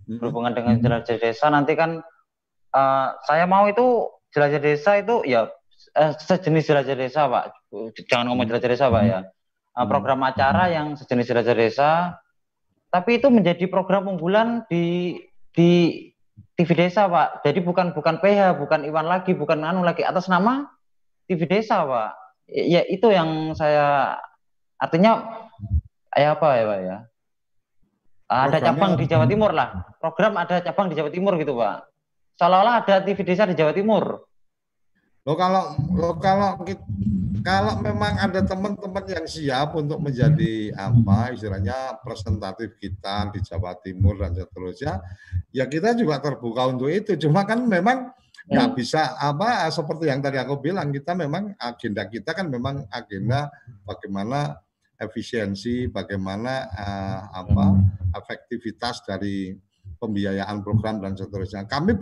Berhubungan dengan jelajah desa nanti kan saya mau itu jelajah desa itu ya sejenis jelajah desa, Pak. Jangan ngomong jelajah desa, Pak ya. Program acara yang sejenis jelajah desa, tapi itu menjadi program unggulan di TV desa, Pak. Jadi bukan PH, bukan Iwan lagi, bukan anu lagi, atas nama TV desa, Pak. Ya itu yang saya artinya apa ya, Pak ya? Ada cabang di Jawa Timur lah. Program ada cabang di Jawa Timur gitu, Pak. Seolah-olah ada TV desa di Jawa Timur. Kalau memang ada teman-teman yang siap untuk menjadi istilahnya presentatif kita di Jawa Timur dan seterusnya, ya kita juga terbuka untuk itu. Cuma kan memang nggak bisa seperti yang tadi aku bilang, kita memang agenda kita kan memang agenda bagaimana efisiensi, bagaimana efektivitas dari pembiayaan program dan seterusnya. Kami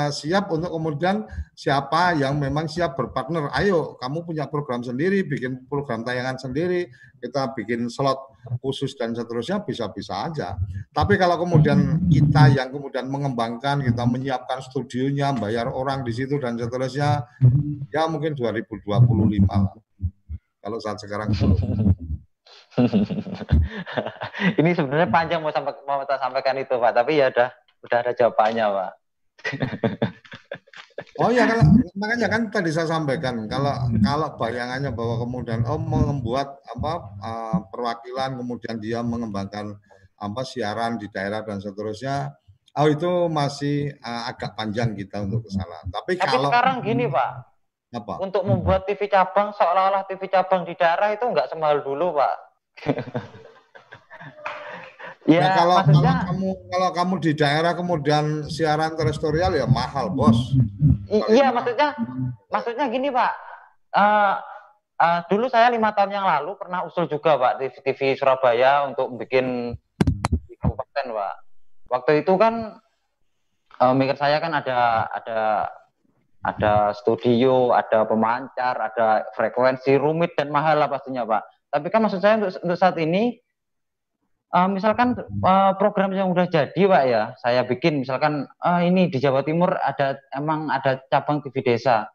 siap untuk kemudian siapa yang memang siap berpartner. Ayo, kamu punya program sendiri, bikin program tayangan sendiri, kita bikin slot khusus dan seterusnya, bisa-bisa aja. Tapi kalau kemudian kita yang kemudian mengembangkan, kita menyiapkan studionya, bayar orang di situ dan seterusnya, ya mungkin 2025 lah. Kalau saat sekarang ini sebenarnya panjang mau tak sampaikan itu, Pak, tapi ya udah ada jawabannya, Pak. Oh ya, makanya kan tadi saya sampaikan kalau bayangannya bahwa kemudian membuat perwakilan, kemudian dia mengembangkan siaran di daerah dan seterusnya, itu masih agak panjang kita untuk ke sana. Tapi kalau sekarang gini, Pak, untuk membuat TV cabang seolah-olah TV cabang di daerah itu nggak semahal dulu, Pak. Ya, kalau kamu di daerah kemudian siaran terestrial ya mahal, Bos. Iya, maksudnya gini, Pak. Dulu saya 5 tahun yang lalu pernah usul juga, Pak, di TV Surabaya untuk bikin di kabupaten, Pak. Waktu itu kan mikir saya kan ada studio, ada pemancar, ada frekuensi, rumit dan mahal lah pastinya, Pak. Tapi kan maksud saya untuk saat ini, misalkan program yang udah jadi, Pak ya, saya bikin misalkan ini di Jawa Timur emang ada cabang TV desa.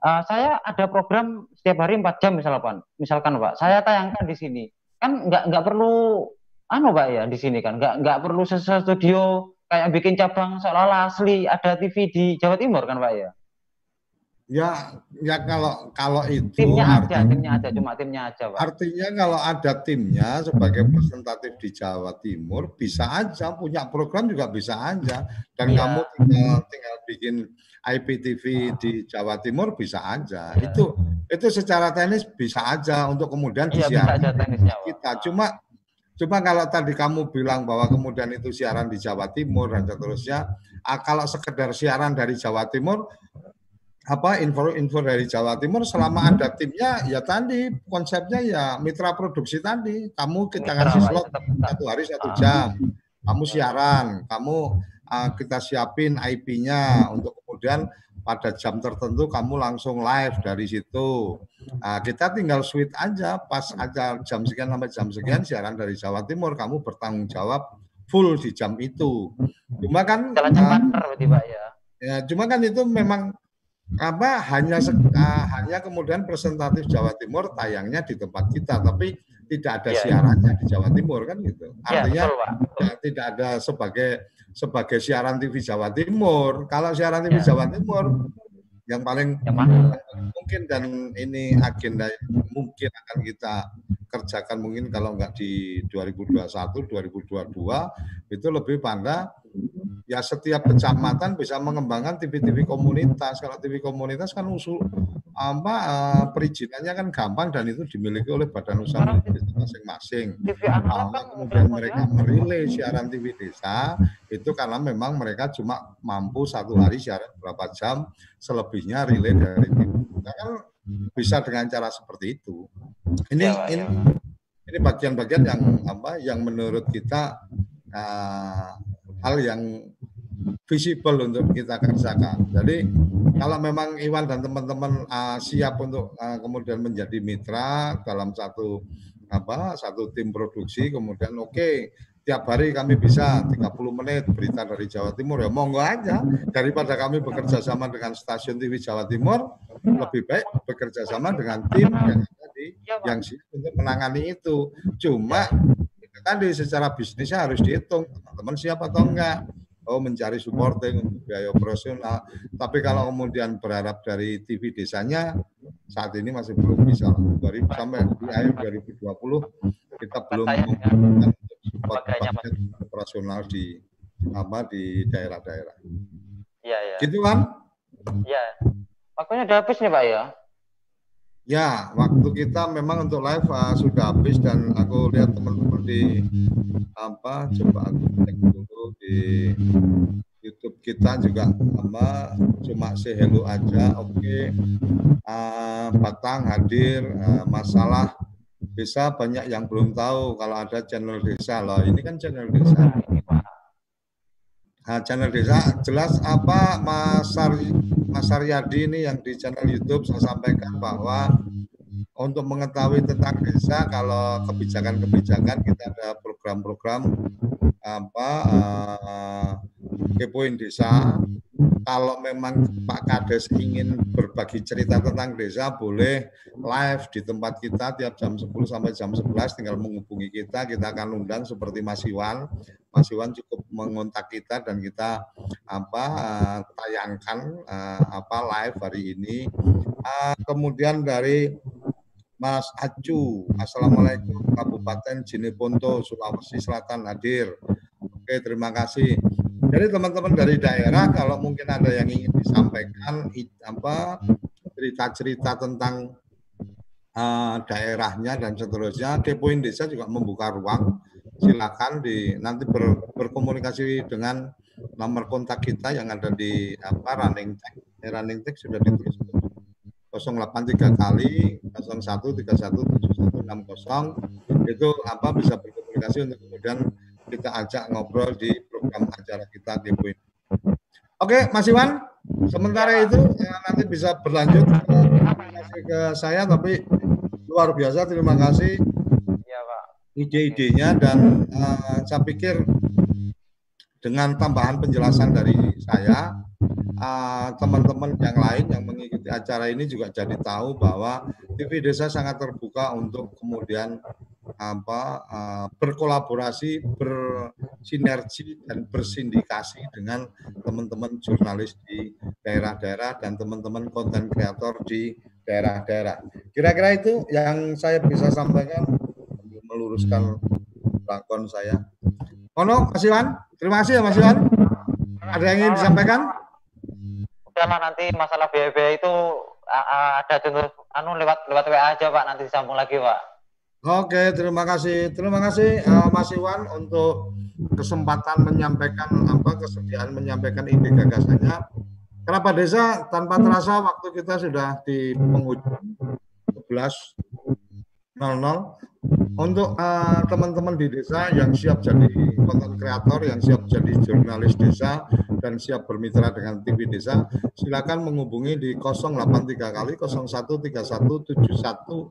Saya ada program setiap hari 4 jam misalkan, Pak, saya tayangkan di sini. Kan nggak perlu Pak ya di sini kan, nggak perlu studio kayak bikin cabang seolah-olah asli ada TV di Jawa Timur kan, Pak ya. Ya kalau itu Timnya aja, cuma timnya aja, Pak. Artinya kalau ada timnya sebagai representatif di Jawa Timur bisa aja punya program juga bisa aja dan kamu tinggal bikin IPTV di Jawa Timur bisa aja. Itu secara teknis bisa aja untuk kemudian disiarkan kita. Cuma kalau tadi kamu bilang bahwa kemudian itu siaran di Jawa Timur dan seterusnya, kalau sekedar siaran dari Jawa Timur, info dari Jawa Timur selama ada timnya ya tadi konsepnya ya mitra produksi tadi, kamu kita kasih slot 1 hari 1 jam, kamu siaran, kamu kita siapin IP-nya untuk kemudian pada jam tertentu kamu langsung live dari situ. Kita tinggal switch aja pas aja jam sekian sampai jam sekian siaran dari Jawa Timur, kamu bertanggung jawab full di jam itu. Cuma kan cuma kan itu memang hanya kemudian presentatif Jawa Timur tayangnya di tempat kita, tapi tidak ada siarannya di Jawa Timur kan gitu. Artinya tidak ada sebagai siaran TV Jawa Timur. Kalau siaran TV Jawa Timur yang paling mungkin dan ini agenda mungkin akan kita kerjakan mungkin kalau enggak di 2021, 2022 itu lebih pada ya setiap kecamatan bisa mengembangkan TV-TV komunitas. Kalau TV komunitas kan perizinannya kan gampang dan itu dimiliki oleh badan usaha milik desa masing-masing. Kemudian mereka merilai siaran TV desa itu karena memang mereka cuma mampu 1 hari siaran berapa jam, selebihnya relay dari TV. Kan bisa dengan cara seperti itu. Ini bagian-bagian yang menurut kita hal yang visible untuk kita kerjakan. Jadi kalau memang Iwan dan teman-teman siap untuk kemudian menjadi mitra dalam satu tim produksi, kemudian tiap hari kami bisa 30 menit berita dari Jawa Timur, ya monggo aja. Daripada kami bekerja sama dengan stasiun TV Jawa Timur, lebih baik bekerja sama dengan tim yang siap untuk menangani itu. Cuma tadi secara bisnisnya harus dihitung teman-teman siap atau enggak. Mencari supporting untuk biaya operasional. Tapi kalau kemudian berharap dari TV desanya saat ini masih belum bisa. Sampai di akhir 2020 kita belum membutuhkan support operasional di daerah-daerah. Iya. Gitu kan? Iya. Waktunya udah habis nih Pak ya. Ya, waktu kita memang untuk live sudah habis dan aku lihat teman-teman di coba aku cek dulu di YouTube kita juga cuma say hello aja. Batang hadir, masalah desa banyak yang belum tahu kalau ada channel desa loh. Ini kan channel desa. Channel desa jelas Mas Aryadi ini yang di channel YouTube saya sampaikan bahwa untuk mengetahui tentang desa, kalau kebijakan-kebijakan kita ada program-program kepoin desa. Kalau memang Pak Kades ingin berbagi cerita tentang desa, boleh live di tempat kita tiap jam 10 sampai jam 11, tinggal menghubungi kita akan undang seperti Mas Iwan. Mas Iwan cukup mengontak kita dan kita tayangkan live hari ini. Kemudian dari Mas Acu, Assalamualaikum Kabupaten Jeneponto, Sulawesi Selatan hadir. Terima kasih. Jadi teman-teman dari daerah kalau mungkin ada yang ingin disampaikan cerita-cerita tentang daerahnya dan seterusnya, Kepoin Desa juga membuka ruang. Silakan nanti berkomunikasi dengan nomor kontak kita yang ada di running tag. Running tag sudah ditulis 083 kali 01317160 itu bisa berkomunikasi untuk kemudian kita ajak ngobrol di program acara kita di Kepoin. Oke, Mas Iwan, sementara itu nanti bisa berlanjut ke saya, tapi luar biasa terima kasih ide-idenya dan saya pikir dengan tambahan penjelasan dari saya, teman-teman yang lain yang mengikuti acara ini juga jadi tahu bahwa TV Desa sangat terbuka untuk kemudian berkolaborasi, bersinergi dan bersindikasi dengan teman-teman jurnalis di daerah-daerah dan teman-teman konten kreator di daerah-daerah. Kira-kira itu yang saya bisa sampaikan untuk meluruskan lakon saya. Ono, Mas Iwan. Terima kasih ya Mas Iwan. Ada yang ingin disampaikan? Udahlah, nanti masalah biaya itu ada contoh lewat WA aja Pak, nanti disambung lagi Pak. Oke, terima kasih. Terima kasih Mas Iwan untuk kesempatan menyampaikan kesediaan menyampaikan ide gagasannya. Kerabat Desa, tanpa terasa waktu kita sudah di penghujung 11.00. Untuk teman-teman di desa yang siap jadi konten kreator, yang siap jadi jurnalis desa, dan siap bermitra dengan TV Desa, silakan menghubungi di 083 kali 01317160.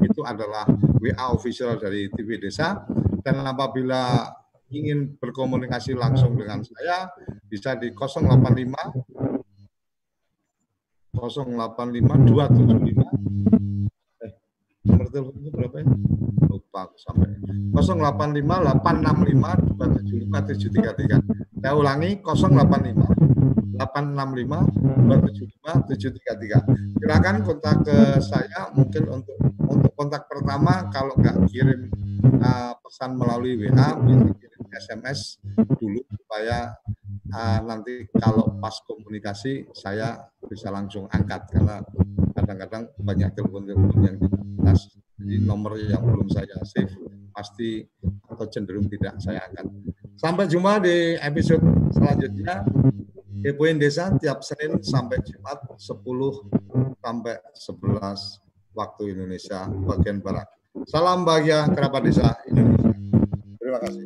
Itu adalah WA official dari TV Desa. Dan apabila ingin berkomunikasi langsung dengan saya, bisa di 085 275 nomor telepon itu berapa ya? Lupa aku sampai. 085 865 275 733. Saya ulangi 085 865 275 733. Silakan kontak ke saya mungkin untuk kontak pertama, kalau nggak kirim pesan melalui WA, bisa kirim SMS dulu supaya nanti kalau pas komunikasi saya bisa langsung angkat, karena kadang-kadang banyak telepon-telepon yang dibalas, jadi nomor yang belum saya save pasti atau cenderung tidak saya angkat. Sampai jumpa di episode selanjutnya. Kepoin Desa tiap Senin sampai Jumat 10 sampai 11 waktu Indonesia bagian Barat. Salam bahagia kerabat desa Indonesia. Terima kasih.